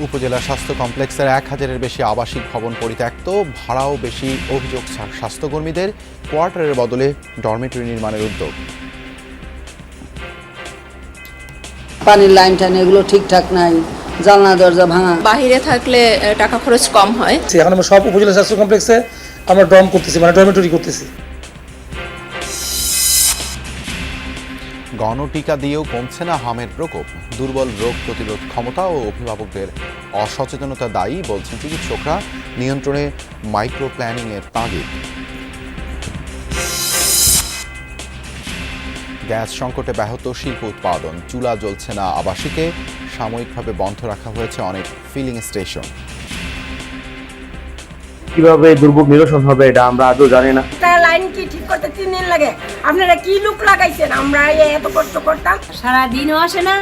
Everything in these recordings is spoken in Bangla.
উপজেলা স্বাস্থ্য কমপ্লেক্সের ১,০০০-এর বেশি আবাসিক ভবন পরিত্যক্ত, ভাড়াও বেশি, অভিযোগ স্বাস্থ্যকর্মীদের। কোয়ার্টারের বদলে ডরমিটরি নির্মাণের উদ্যোগ। পানির লাইন টাইন এগুলো ঠিকঠাক নাই, জানলা দরজা ভাঙা। বাহিরে থাকলে টাকা খরচ কম হয়। এখন আমরা সব উপজেলা স্বাস্থ্য কমপ্লেক্সে আমরা ডর্ম করতেছি, মানে ডরমিটরি করতেছি। গণটিকা দিয়েও কমছে না হামের প্রকোপ। দুর্বল রোগ প্রতিরোধ ক্ষমতা ও অভিভাবকদের অসচেতনতা দায়ী বলছেন চিকিৎসকরা। নিয়ন্ত্রণে মাইক্রো প্ল্যানিংয়ের তাগিদ। গ্যাস সংকটে ব্যাহত শিল্প উৎপাদন, চুলা জ্বলছে না আবাসিকে, সাময়িকভাবে বন্ধ রাখা হয়েছে অনেক ফিলিং স্টেশন। কিভাবে দুর্ভোগ নিরসন হবে এটা আমরা আদৌ জানি না। লাইন কি ঠিক করতে 3 দিন লাগে, আপনারা কি লুক লাগাইছেন? আমরা এত কষ্ট করতাম, সারা দিনও আসে না,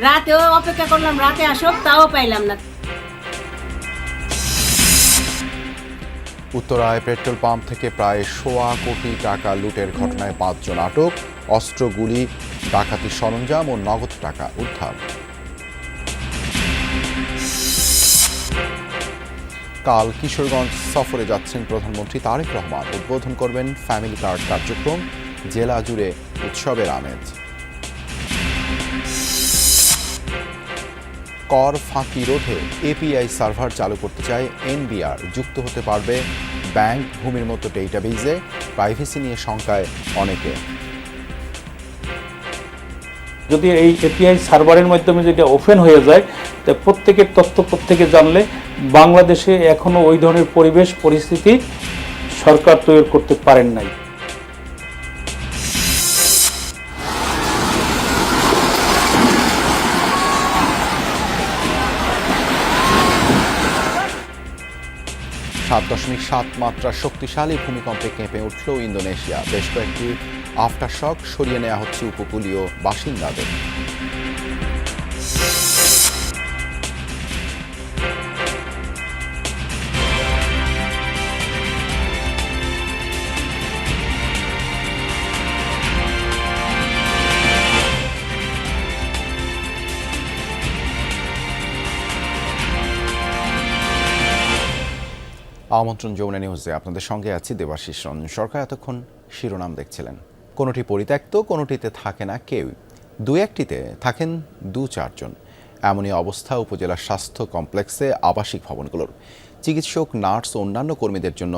রাতেও অপেক্ষা করলাম, রাতে আসুক তাও পাইলাম না। উত্তরায় পেট্রোল পাম্প থেকে প্রায় ১.৫ কোটি টাকা লুটের ঘটনায় ৫ জন আটক, অস্ত্র, গুলি, ডাকাতির সরঞ্জাম ও নগদ টাকা উদ্ধার। কাল কিশোরগঞ্জ সফরে যাচ্ছেন প্রধানমন্ত্রী তারেক রহমান। উদ্বোধন করবেন ফ্যামিলি কার্ড কার্যক্রম, জেলা জুড়ে উৎসবের আমেজ। কর ফাঁকি রোধে এপিআই সার্ভার চালু করতে চায় এনবিআর। যুক্ত হতে পারবে ব্যাংক, ভূমির মতো ডেটাবেজে। প্রাইভেসি নিয়ে শঙ্কায় অনেকে। যদি এই এপিআই সার্ভারের মাধ্যমে যেটা ওপেন হয়ে যায়, তা প্রত্যেকের তথ্য প্রত্যেকে জানলে বাংলাদেশে এখনো ওই ধরনের পরিবেশ পরিস্থিতি সরকার তৈরি করতে পারেন নাই। .৭ মাত্রার শক্তিশালী ভূমিকম্পে কেঁপে উঠল ইন্দোনেশিয়া। বেশ কয়েকটি আফটারশক সরিয়ে নেওয়া হচ্ছে উপকূলীয় বাসিন্দাদের। আমন্ত্রণ যমুনা নিউজে আপনাদের সঙ্গে আছি দেবাশিস রঞ্জন সরকার। এতক্ষণ শিরোনাম দেখছিলেন। কোনোটি পরিত্যক্ত, কোনোটিতে থাকে না কেউ, দু একটিতে থাকেন ২-৪ জন। এমনই অবস্থা উপজেলা স্বাস্থ্য কমপ্লেক্সে আবাসিক ভবনগুলোর। চিকিৎসক, নার্স ও অন্যান্য কর্মীদের জন্য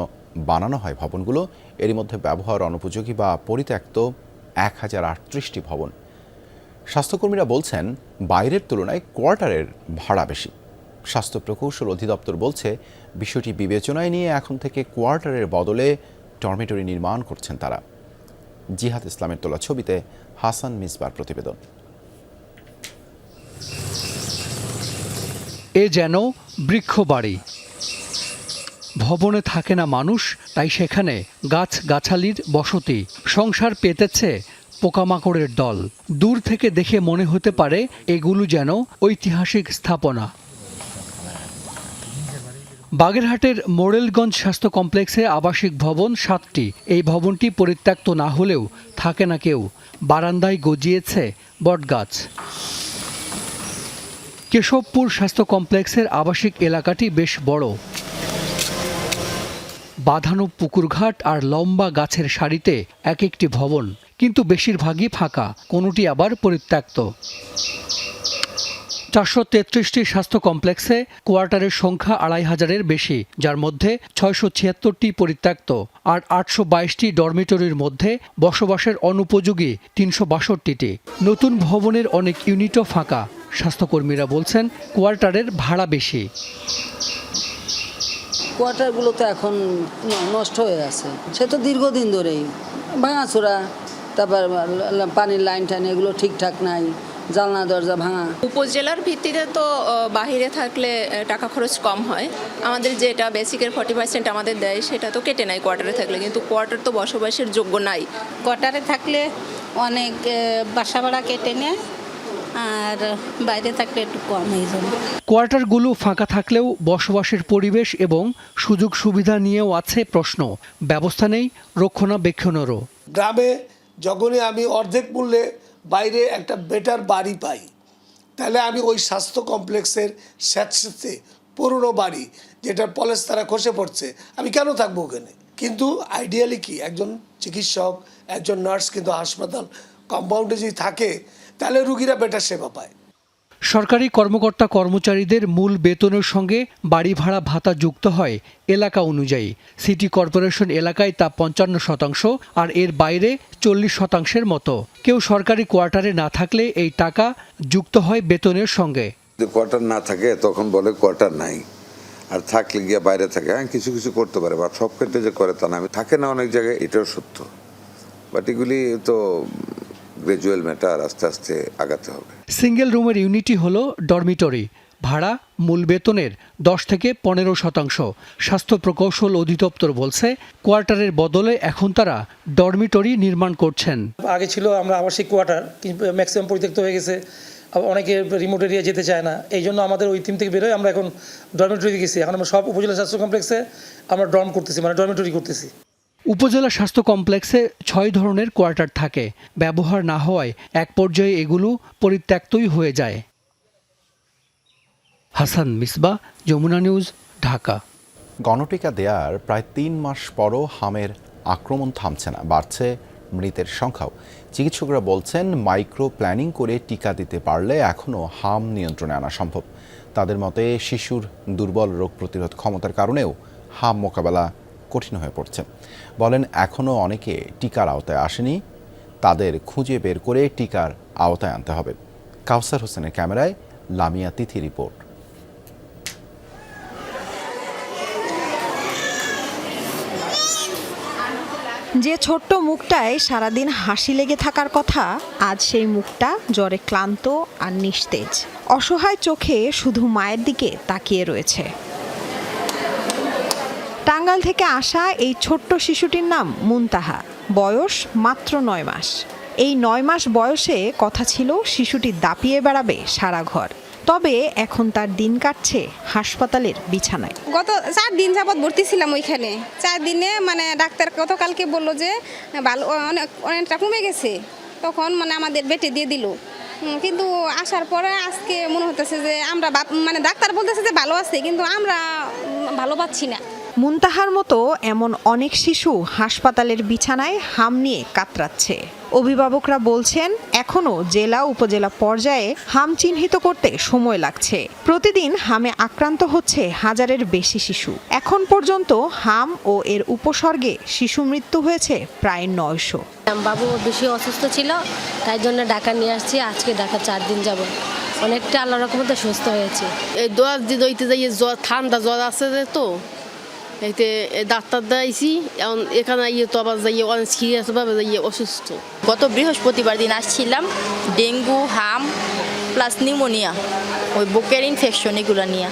বানানো হয় ভবনগুলো। এরই মধ্যে ব্যবহার অনুপযোগী বা পরিত্যক্ত ১,০৩৮টি ভবন। স্বাস্থ্যকর্মীরা বলছেন বাইরের তুলনায় কোয়ার্টারের ভাড়া বেশি। স্বাস্থ্য প্রকৌশল অধিদপ্তর বলছে বিষয়টি বিবেচনায় নিয়ে এখন থেকে কোয়ার্টারের বদলে ডরমিটরি নির্মাণ করছেন তারা। জিহাদ ইসলামের তোলা ছবিতে হাসান মিসবার প্রতিবেদন। এ যেন বৃক্ষবাড়ি। ভবনে থাকে না মানুষ, তাই সেখানে গাছ-গাছালির বসতি। সংসার পেতেছে পোকামাকড়ের দল। দূর থেকে দেখে মনে হতে পারে এগুলো যেন ঐতিহাসিক স্থাপনা। বাগেরহাটের মোরেলগঞ্জ স্বাস্থ্য কমপ্লেক্সে আবাসিক ভবন ৭টি। এই ভবনটি পরিত্যক্ত না হলেও থাকে না কেউ। বারান্দায় গজিয়েছে বটগাছ। কেশবপুর স্বাস্থ্য কমপ্লেক্সের আবাসিক এলাকাটি বেশ বড়। বাঁধানো পুকুরঘাট আর লম্বা গাছের সারিতে এক একটি ভবন, কিন্তু বেশিরভাগই ফাঁকা, কোনোটি আবার পরিত্যক্ত। ৪৩৩টি স্বাস্থ্য কমপ্লেক্সে কোয়ার্টারের সংখ্যা ২৫০০-এর বেশি, যার মধ্যে ৬৭৬টি পরিত্যক্ত আর ৮২২টি ডরমিটরির মধ্যে বসবাসের অনুপযোগী ৩৬২টি। নতুন ভবনের অনেক ইউনিটও ফাঁকা। স্বাস্থ্যকর্মীরা বলছেন কোয়ার্টারের ভাড়া বেশি। কোয়ার্টারগুলো তো এখন নষ্ট হয়ে আছে, সে তো দীর্ঘদিন ধরেই ভাঙাচোরা। তারপর পানির লাইন টাইন এগুলো ঠিকঠাক নাই, জানলা দরজা ভাঙা। উপজেলার ভিত্তিতে তো বাহিরে থাকলে টাকা খরচ কম হয়। আমাদের যেটা বেসিকের 40% আমাদের দেয় সেটা তো কেটে নেয় কোয়ার্টারে থাকলে, কিন্তু কোয়ার্টার তো বসবাসের যোগ্য নাই। কোয়ার্টারে থাকলে অনেক বাসা ভাড়া কেটে নেয়, আর বাইরে থাকলে একটু কম হয়ে যাবে। কোয়ার্টারগুলো ফাঁকা থাকলেও বসবাসের পরিবেশ এবং সুযোগ সুবিধা নিয়েও আছে প্রশ্ন। ব্যবস্থা নেই রক্ষণাবেক্ষণেরও। গ্রামে যখনই আমি অর্ধেক মূল্যে বাইরে একটা বেটার বাড়ি পাই, তাহলে আমি ওই স্বাস্থ্য কমপ্লেক্সের স্যাঁতস্যাঁতে পুরনো বাড়ি যেটার পলেস্তারা খসে পড়ছে আমি কেন থাকবো ওখানে? কিন্তু আইডিয়ালি কি একজন চিকিৎসক একজন নার্স কিন্তু হাসপাতাল কম্পাউন্ডে যদি থাকে তাহলে রুগীরা বেটার সেবা পায়। সরকারি কর্মকর্তা কর্মচারীদের মূল বেতনের সঙ্গে বাড়ি ভাড়া ভাতা যুক্ত হয় এলাকা অনুযায়ী। সিটি কর্পোরেশন এলাকায় তা ৫৫%, আর এর বাইরে ৪০% মতো। কেউ সরকারি কোয়ার্টারে না থাকলে এই টাকা যুক্ত হয় বেতনের সঙ্গে। যদি কোয়ার্টার না থাকে তখন বলে কোয়ার্টার নাই, আর থাকলে গিয়ে বাইরে থাকে। হ্যাঁ, কিছু কিছু করতে পারে, বা সব ক্ষেত্রে যে করে তা না। আমি থাকে না অনেক জায়গায়, এটাও সত্য। বাট এগুলি তো গ্রাজুয়াল ম্যাটার, আস্তে আস্তে আগাতে হবে। সিঙ্গেল রুমের ইউনিটই হলো ডরমিটরি। ভাড়া মূল বেতনের ১০ থেকে ১৫%। স্বাস্থ্য প্রকৌশল অধিদপ্তর বলছে, কোয়ার্টারের বদলে এখন তারা ডরমিটরি নির্মাণ করছেন। আগে ছিল আমরা আবাসিক কোয়ার্টার, কিন্তু ম্যাক্সিমাম পরিত্যক্ত হয়ে গেছে, অনেকে রিমোট এরিয়া যেতে চায় না। এই জন্য আমাদের ওই থিম থেকে বেরোয় আমরা এখন ডরমিটরি গেছি। এখন আমরা সব উপজেলা স্বাস্থ্য কমপ্লেক্সে আমরা ডর্ম করতেছি, মানে ডরমিটরি করতেছি। উপজেলা স্বাস্থ্য কমপ্লেক্সে ৬ ধরনের কোয়ার্টার থাকে। ব্যবহার না হওয়ায় এক পর্যায়ে এগুলো পরিত্যক্তই হয়ে যায়। হাসান মিসবাহ, যমুনা নিউজ, ঢাকা। গণটিকা দেওয়ার প্রায় ৩ মাস পরও হামের আক্রমণ থামছে না, বাড়ছে মৃতের সংখ্যাও। চিকিৎসকরা বলছেন, মাইক্রো প্ল্যানিং করে টিকা দিতে পারলে এখনও হাম নিয়ন্ত্রণে আনা সম্ভব। তাদের মতে, শিশুর দুর্বল রোগ প্রতিরোধ ক্ষমতার কারণেও হাম মোকাবেলা কঠিন হয়ে পড়ছে। বলেন, এখনও অনেকে টিকার আওতায় আসেনি, তাদের খুঁজে বের করে টিকার আওতায় আনতে হবে। কাউসার হোসেনের ক্যামেরায় লামিয়া তিথি রিপোর্ট। যে ছোট্ট মুখটায় সারাদিন হাসি লেগে থাকার কথা, আজ সেই মুখটা জ্বরে ক্লান্ত আর নিস্তেজ। অসহায় চোখে শুধু মায়ের দিকে তাকিয়ে রয়েছে। টাঙ্গাইল থেকে আসা এই ছোট্ট শিশুটির নাম মুনতাহা, বয়স মাত্র ৯ মাস। এই ৯ মাস বয়সে কথা ছিল শিশুটি দাপিয়ে বেড়াবে সারা ঘর। তবে এখন তার দিন কাটছে হাসপাতালের বিছানায়। গত 4 দিন যাবৎ ভর্তি ছিলাম ওইখানে। 4 দিনে মানে ডাক্তার গতকালকে বললো যে ভালো, অনেকটা কমে গেছে। তখন মানে আমাদের বেটে দিয়ে দিল, কিন্তু আসার পরে আজকে মনে হতেছে যে আমরা মানে ডাক্তার বলতেছে যে ভালো আছে, কিন্তু আমরা ভালো পাচ্ছি না। মুনতাহার মতো এমন অনেক শিশু হাসপাতালের বিছানায় হাম নিয়ে কাতরাচ্ছে। অভিভাবকরা বলছেন, এখনও জেলা উপজেলা পর্যায়ে হাম চিহ্নিত করতে সময় লাগছে। প্রতিদিন হামে আক্রান্ত হচ্ছে হাজারের বেশি শিশু। এখন পর্যন্ত হাম ও এর উপসর্গে শিশু মৃত্যু হয়েছে প্রায় ৯০০। বাবু বেশি অসুস্থ ছিল, তাই জন্য ঢাকা নিয়ে আসছি। আজকে ঢাকা 4 দিন যাব, অনেকটা আল্লাহ রকমতে সুস্থ হয়েছে। এই 10 দিন হইতে যাই জ্বর, ঠান্ডা জ্বর আছে তো, এইতে ডাক্তার দেখাইছি। এখন এখানে তো আবার যাই অনেক সিরিয়াসভাবে যাই অসুস্থ। গত বৃহস্পতিবার দিন আসছিলাম, ডেঙ্গু, হাম প্লাস নিউমোনিয়া, ওই বুকের ইনফেকশন এগুলো নিয়ে।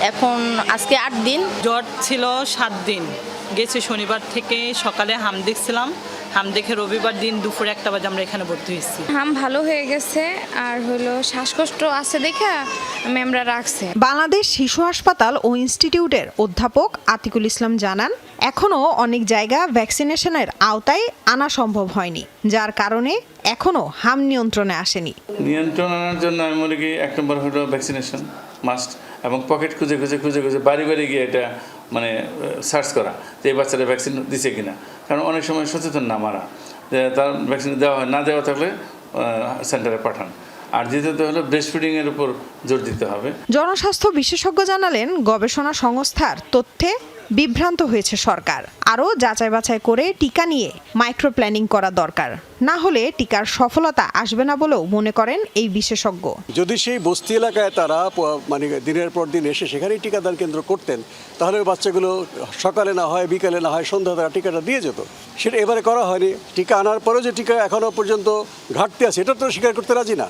এখন আজকে 8 দিন। জ্বর ছিল 7 দিন, গেছে শনিবার থেকে সকালে হাম দেখছিলাম। হাম দেখে রবিবার দিন দুপুরে 1টা বাজে আমরা এখানে ভর্তি হয়েছি। হাম ভালো হয়ে গেছে, আর হলো শ্বাসকষ্ট আছে দেখা ম্যামরা রাখছে। বাংলাদেশ শিশু হাসপাতাল ও ইনস্টিটিউটের অধ্যাপক আতিকুল ইসলাম জানান, এখনও অনেক জায়গা ভ্যাকসিনেশনের আওতায় আনা সম্ভব হয়নি, যার কারণে এখনও হাম নিয়ন্ত্রণে আসেনি। নিয়ন্ত্রণ আনার জন্য আমি মনে করি 1 নম্বর হলো ভ্যাকসিনেশন মাস্ট, এবং পকেট খুঁজে খুঁজে খুঁজে খুঁজে বাড়ি বাড়ি গিয়ে এটা মানে সার্চ করা যে এই বাচ্চারা ভ্যাকসিন দিছে কিনা। কারণ অনেক সময় সচেতন না মারা, যে তার ভ্যাকসিন দেওয়া হয়, না দেওয়া থাকলে সেন্টারে পাঠান। আর দ্বিতীয়ত হলো ব্রেস্ট ফিডিংয়ের উপর জোর দিতে হবে। জনস্বাস্থ্য বিশেষজ্ঞ জানালেন, গবেষণা সংস্থার তথ্যে বিভ্রান্ত হয়েছে সরকার। আরও যাচাই বাছাই করে টিকা নিয়ে মাইক্রো প্ল্যানিং করা দরকার, না হলে টিকার সফলতা আসবে না বলেও মনে করেন এই বিশেষজ্ঞ। যদি সেই বস্তি এলাকায় তারা মানে দিনের পর দিন এসে সেখানেই টিকাদান কেন্দ্র করতেন, তাহলে ওই বাচ্চাগুলো সকালে না হয় বিকালে না হয় সন্ধ্যা তারা টিকাটা দিয়ে যেত। সেটা এবারে করা হয়নি। টিকা আনার পরেও যে টিকা এখনও পর্যন্ত ঘাটতি আছে, এটা তো স্বীকার করতে রাজি না।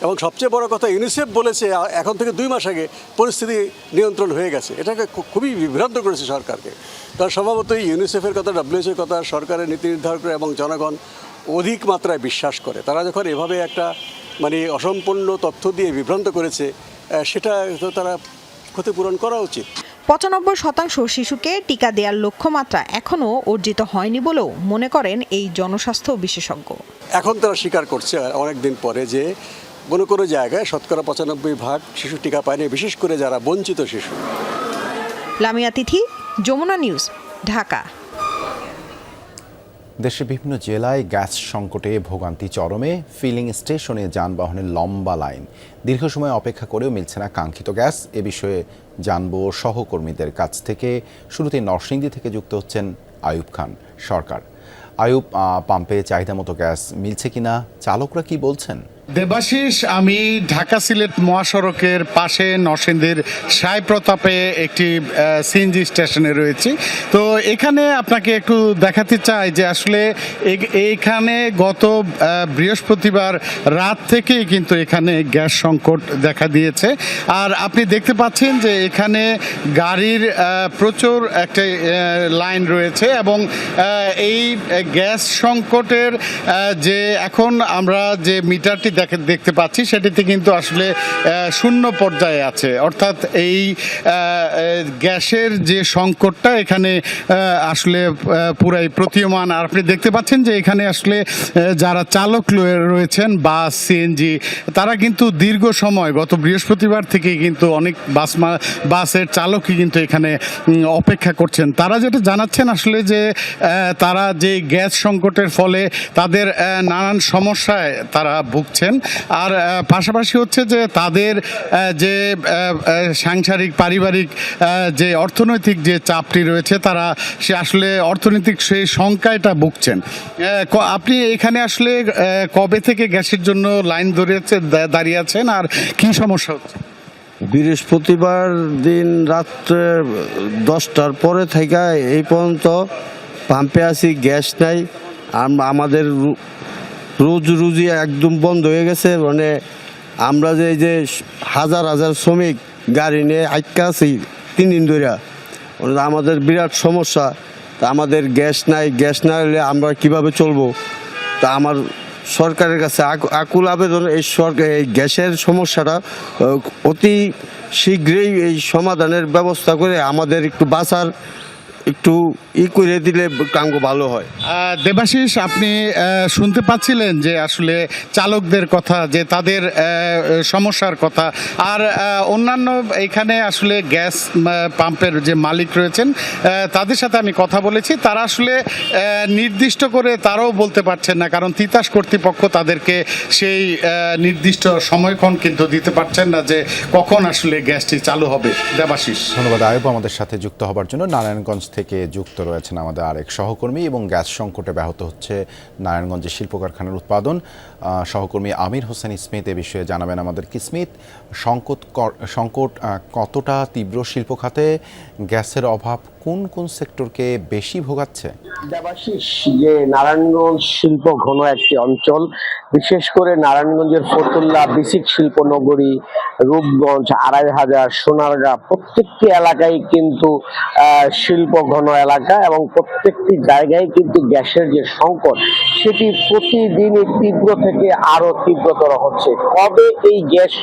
এবং সবচেয়ে বড় কথা, ইউনিসেফ বলেছে এখন থেকে 2 মাস আগে পরিস্থিতি নিয়ন্ত্রণ হয়ে গেছে। এটাকে খুবই বিভ্রান্ত করেছে সরকারকে। কারণ স্বভাবতই ইউনিসেফের কথা, WHO কথা সরকারের নীতি নির্ধারকরা এবং জনগণ অধিক মাত্রায় বিশ্বাস করে। তারা যখন এভাবে একটা মানে অসম্পূর্ণ তথ্য দিয়ে বিভ্রান্ত করেছে, সেটা তো তারা ক্ষতিপূরণ করা উচিত। 95% শিশুকে টিকা দেওয়ার লক্ষ্যমাত্রা এখনও অর্জিত হয়নি বলেও মনে করেন এই জনস্বাস্থ্য বিশেষজ্ঞ। এখন তারা স্বীকার করছে অনেক দিন পরে যে কোনো জায়গায় শতকরা 95% শিশু টিকা পায়নি, বিশেষ করে যারা বঞ্চিত শিশু। লামিয়া তিথি, যমুনা নিউজ, ঢাকা। দেশের বিভিন্ন জেলায় গ্যাস সংকটে ভোগান্তি চরমে। ফিলিং স্টেশনে যানবাহনের লম্বা লাইন, দীর্ঘ সময় অপেক্ষা করেও মিলছে না কাঙ্ক্ষিত গ্যাস। এ বিষয়ে জানবো সহকর্মীদের কাছ থেকে। শুরুতে নরসিংদী থেকে যুক্ত হচ্ছেন আয়ুব খান সরকার। আয়ুব, পাম্পে চাহিদা মতো গ্যাস মিলছে কিনা, চালকরা কি বলছেন? দেবাশিস, আমি ঢাকা সিলেট মহাসড়কের পাশে নরসিংদীর সাই প্রতাপে একটি সিএনজি স্টেশনে রয়েছি। তো এখানে আপনাকে একটু দেখাতে চাই যে আসলে এইখানে গত বৃহস্পতিবার রাত থেকেই কিন্তু এখানে গ্যাস সংকট দেখা দিয়েছে। আর আপনি দেখতে পাচ্ছেন যে এখানে গাড়ির প্রচুর একটা লাইন রয়েছে এবং এই গ্যাস সংকটের যে এখন আমরা যে মিটারটি দেখতে পাচ্ছি সেটিতে কিন্তু আসলে শূন্য পর্যায়ে আছে, অর্থাৎ এই গ্যাসের যে সংকটটা এখানে আসলে পুরাই প্রতীয়মান। আর আপনি দেখতে পাচ্ছেন যে এখানে আসলে যারা চালক রয়েছেন বাস, সিএনজি, তারা কিন্তু দীর্ঘ সময় গত বৃহস্পতিবার থেকেই কিন্তু অনেক বাসের চালকই কিন্তু এখানে অপেক্ষা করছেন। তারা যেটা জানাচ্ছেন আসলে যে তারা যে গ্যাস সংকটের ফলে তাদের নানান সমস্যায় তারা ভুগছেন। আর পাশাপাশি হচ্ছে যে তাদের যে সাংসারিক পারিবারিক যে অর্থনৈতিক যে চাপটি রয়েছে, তারা সে আসলে অর্থনৈতিক সেই সংখ্যাটা ভুগছেন। আপনি এখানে আসলে কবে থেকে গ্যাসের জন্য লাইন দাঁড়িয়ে আছেন আর কি সমস্যা হচ্ছে? বৃহস্পতিবার দিন রাত্রে 10টার পরে থেকে এই পর্যন্ত পাম্পে আছি, গ্যাস নাই। আমাদের রুজি একদম বন্ধ হয়ে গেছে। মানে আমরা যে এই যে হাজার হাজার শ্রমিক গাড়ি নিয়ে আটকা আছি 3 দিন ধরে, আমাদের বিরাট সমস্যা। তা আমাদের গ্যাস নাই, গ্যাস না হলে আমরা কিভাবে চলবো? তা আমার সরকারের কাছে আকুল আবেদন, এই সরকার এই গ্যাসের সমস্যাটা অতি শীঘ্রই এই সমাধানের ব্যবস্থা করে আমাদের একটু বাঁচার একটু করে দিলে কাঙ্গ ভালো হয়। দেবাশিস, আপনি শুনতে পাচ্ছিলেন যে আসলে চালকদের কথা, যে তাদের সমস্যার কথা। আর অন্যান্য এখানে আসলে গ্যাস পাম্পের যে মালিক রয়েছেন তাদের সাথে আমি কথা বলেছি। তারা আসলে নির্দিষ্ট করে তারাও বলতে পারছেন না, কারণ তিতাস কর্তৃপক্ষ তাদেরকে সেই নির্দিষ্ট সময়ক্ষণ কিন্তু দিতে পারছেন না যে কখন আসলে গ্যাসটি চালু হবে। দেবাশিস, ধন্যবাদ আয়ুব আমাদের সাথে যুক্ত হবার জন্য। নারায়ণগঞ্জ থেকে যুক্ত রয়েছেন আমাদের আরেক সহকর্মী। এবং গ্যাস সংকটে ব্যাহত হচ্ছে নারায়ণগঞ্জের শিল্প কারখানার উৎপাদন। সহকর্মী আমির হোসেন স্মিথ এ বিষয়ে জানাবেন আমাদের। কি স্মিথ, সংকট কতটা তীব্র শিল্প খাতে? গ্যাসের অভাব কোন কোন সেক্টরকে বেশি ভোগাচ্ছে? দেবাশিস, যে নারায়ণগঞ্জ শিল্প ঘন একটি অঞ্চল, বিশেষ করে নারায়ণগঞ্জের ফতুল্লা, বিসিক শিল্পনগরী, রূপগঞ্জ, 2500, সোনারগাঁ, প্রত্যেকটি এলাকায় কিন্তু শিল্প ঘন এলাকা এবং প্রত্যেকটি জায়গায় কিন্তু গ্যাসের যে সংকট সেটি প্রতিদিনই তীব্র থেকে আরো তীব্রতর হচ্ছে। কবে এই গ্যাস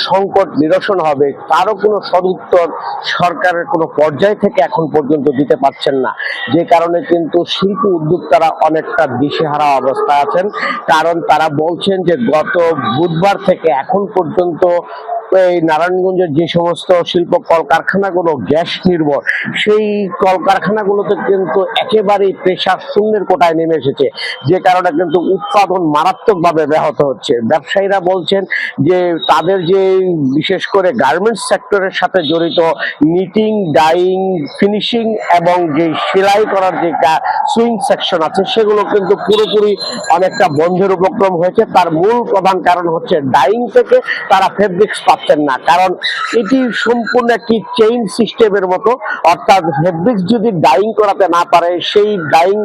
সংকট নিরসন হবে তারও কোনো সদুত্তর সরকারের কোনো পর্যায় থেকে এখন পর্যন্ত দিতে পারছেন না, যে কারণে কিন্তু শিল্প উদ্যোক্তারা অনেকটা দিশেহারা অবস্থায় আছেন। কারণ তারা বলছেন যে গত বুধবার থেকে এখন পর্যন্ত এই নারায়ণগঞ্জের যে সমস্ত শিল্প কলকারখানাগুলো গ্যাস নির্ভর, সেই কলকারখানাগুলোতে কিন্তু একেবারেই প্রেসার শূন্যের কোটায় নেমে এসেছে, যে কারণে কিন্তু উৎপাদন মারাত্মকভাবে ব্যাহত হচ্ছে। ব্যবসায়ীরা বলছেন যে তাদের যে বিশেষ করে গার্মেন্টস সেক্টরের সাথে জড়িত নিটিং, ডাইং, ফিনিশিং এবং যে সেলাই করার যে সুইং সেকশন আছে সেগুলো কিন্তু পুরোপুরি অনেকটা বন্ধের উপক্রম হয়েছে। তার মূল প্রধান কারণ হচ্ছে ডাইং থেকে তারা ফেব্রিক্স পাচ্ছেন না, কারণ এটি সম্পূর্ণ একটি চেইন সিস্টেমের মতো। অর্থাৎ ফেব্রিক্স যদি ডাইং করাতে না পারে, সেই ডাইং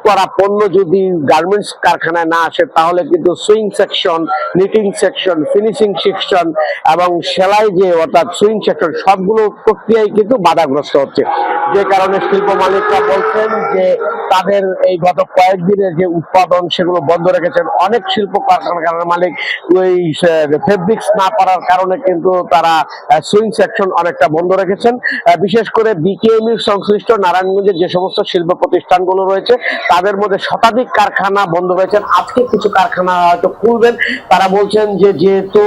করা পণ্য যদি গার্মেন্টস কারখানায় না আসে, তাহলে কিন্তু swing section, knitting section, finishing section এবং সেলাই যে অর্থাৎ সুইং সেকশন সবগুলো প্রক্রিয়ায় কিন্তু বাধাগ্রস্ত হচ্ছে। যে কারণে শিল্প মালিকরা বলছেন যে তাদের এই গত কয়েকদিনের যে উৎপাদন সেগুলো বন্ধ রেখেছেন। অনেক শিল্প কারখানার মালিক ওই ফেব্রিক্স না পারার কারণে কিন্তু তারা সুইং সেকশন অনেকটা বন্ধ রেখেছেন। বিশেষ করে বিকেএমইউ সংশ্লিষ্ট নারায়ণগঞ্জের যে সমস্ত শিল্প প্রতিষ্ঠানগুলো রয়েছে তাদের মধ্যে শতাধিক কারখানা বন্ধ রয়েছে। আজকে কিছু কারখানা হয়তো খুলবেন। তারা বলছেন যে যেহেতু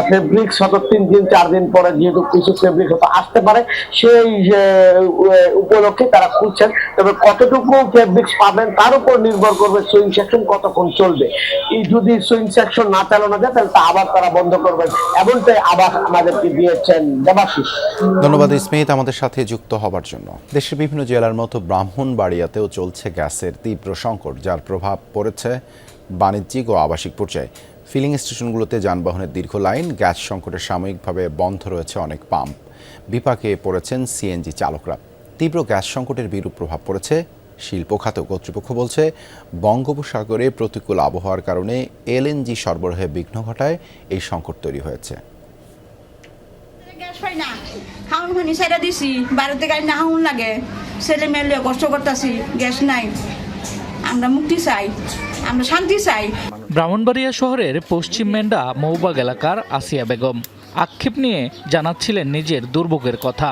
ফেব্রিক্স হয়তো 3-4 দিন পরে যেহেতু কিছু ফেব্রিক হয়তো আসতে পারে সেই উপলক্ষে তারা খুলছেন। তবে কতটুকু ফেব্রিক্স পাবেন তার উপর নির্ভর করবে সুইং সেকশন কতক্ষণ চলবে। এই যদি সুইং সেকশন না চালানো যায় তাহলে তা আবার তারা বন্ধ করবেন, এমনটাই আবার আমাদেরকে দিয়েছেন দেবাশিস। ধন্যবাদ স্মিত আমাদের সাথে যুক্ত হবার জন্য। দেশের বিভিন্ন জেলার মতো ব্রাহ্মণবাড়িয়াতেও চলছে গ্যাসের তীব্র সংকট, যার প্রভাব পড়েছে বাণিজ্যিক ও আবাসিক পর্যায়ে। ফিলিং স্টেশনগুলোতে যানবাহনের দীর্ঘ লাইন, গ্যাস সংকটে সাময়িকভাবে বন্ধ রয়েছে অনেক পাম্প। বিপাকে পড়েছেন সিএনজি চালকরা। তীব্র গ্যাস সংকটের বিরূপ প্রভাব পড়েছে শিল্প খাতেও। কর্তৃপক্ষ বলছে বঙ্গোপসাগরে প্রতিকূল আবহাওয়ার কারণে এলএনজি সরবরাহে বিঘ্ন ঘটায় এই সংকট তৈরি হয়েছে। গ্যাস পাই না, হাউন ফানি সাইডা দিছি, বাইরে থেকে না হাউন লাগে, ছেলে মেয়ে কষ্ট করতেছি, গ্যাস নাই। আমরা মুক্তি চাই, আমরা শান্তি চাই। ব্রাহ্মণবাড়িয়া শহরের পশ্চিম মেন্ডা মৌবাগ এলাকার আসিয়া বেগম আক্ষেপ নিয়ে জানাচ্ছিলেন নিজের দুর্ভোগের কথা।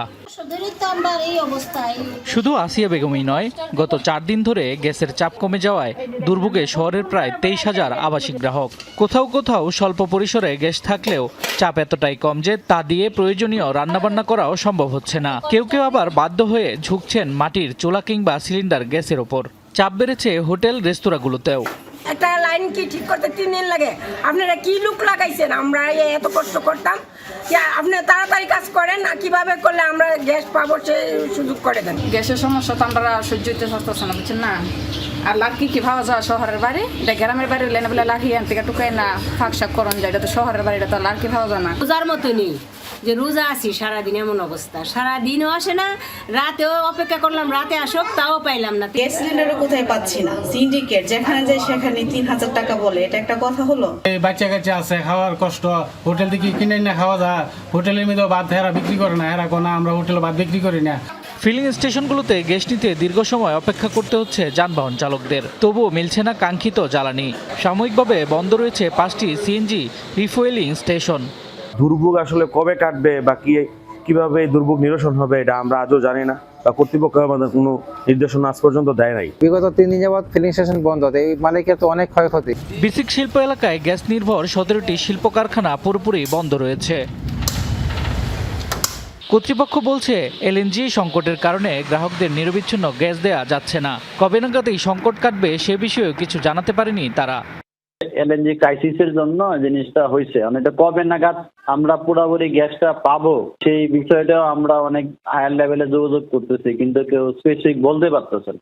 শুধু আসিয়া বেগমই নয়, গত 4 দিন ধরে গ্যাসের চাপ কমে যাওয়ায় দুর্ভোগে শহরের প্রায় 23,000 আবাসিক গ্রাহক। কোথাও কোথাও স্বল্প পরিসরে গ্যাস থাকলেও চাপ এতটাই কম যে তা দিয়ে প্রয়োজনীয় রান্নাবান্না করাও সম্ভব হচ্ছে না। কেউ কেউ আবার বাধ্য হয়ে ঝুঁকছেন মাটির চুলা কিংবা সিলিন্ডার গ্যাসের ওপর। চাপ বেড়েছে হোটেল রেস্তোরাঁগুলোতেও। একটা লাইন কি ঠিক করতে 3 দিন লাগে, আপনারা কি লুক লাগাইছেন? আমরা এত কষ্ট করতাম, আপনি তাড়াতাড়ি কাজ করেন না, কিভাবে করলে আমরা গ্যাস পাবো সেই সুযোগ করে দেন। গ্যাসের সমস্যা তো আমরা সহ্য হইতে পারতেছি না, বুঝছেন না। আর লাকি কি ভাবা যায় শহরের বাড়ি, এটা গ্রামের বাড়ি হইলে না বলে লাঠি আন থেকে টুকাই না ফাঁক শাক করন যায়, এটা তো শহরের বাড়ি, এটা তো লাকি ভাবা যায় না। রোজার মতো নেই যে রোজা আছি সারাদিন, এমন অবস্থা। সারাদিনও আসে না, রাতেও অপেক্ষা করলাম রাতে আসুক, তাও পাইলাম না। গ্যাস সিলিন্ডারও কোথায় পাচ্ছি না। সিন্ডিকেট যেখানে যায় সেখানে 3,000 টাকা বলে, এটা একটা কথা হলো? বাচ্চা কাচ্চা আছে, খাওয়ার কষ্ট, হোটেল থেকে কিনে না খাওয়া যায়। হোটেলের মধ্যে ভাত হেরা বিক্রি করে না, হেরা কোনা আমরা হোটেলে ভাত বিক্রি করি না। ফিলিং স্টেশনগুলোতে গ্যাস নিতে দীর্ঘ সময় অপেক্ষা করতে হচ্ছে যানবাহন চালকদের, তবুও মিলছে না কাঙ্ক্ষিত জ্বালানি। সাময়িকভাবে বন্ধ রয়েছে 5টি সিএনজি রিফুয়েলিং স্টেশন। দুর্ভোগ আসলে কবে কাটবে বা কিভাবে দুর্ভোগ নিরসন হবে এটা আমরা আজও জানি না, বা কর্তৃপক্ষ আমাদের কোনো নির্দেশনা আজ পর্যন্ত দেয় নাই। বিগত 3 দিন যাবৎ ফিলিং স্টেশন বন্ধ, এই মালিকের তো অনেক ক্ষয়ক্ষতি। বিসিক শিল্প এলাকায় গ্যাস নির্ভর 17টি শিল্প কারখানা পুরোপুরি বন্ধ রয়েছে। কর্তৃপক্ষ বলছে এলএনজি সংকটের কারণে গ্রাহকদের নিরবিচ্ছিন্ন গ্যাস দেয়া যাচ্ছে না। কবে নাগাদ এই সংকট কাটবে সে বিষয়েও কিছু জানাতে পারেনি তারা। এলএনজি ক্রাইসিসের জন্য জিনিসটা হয়েছে, অনেকটা কবে নাগাদ আমরা পুরোপুরি গ্যাসটা পাবো সেই বিষয়টাও আমরা অনেক হায়ার লেভেলে যোগাযোগ করতেছি, কিন্তু কেউ স্পেসিফিক বলতে পারতেছে না।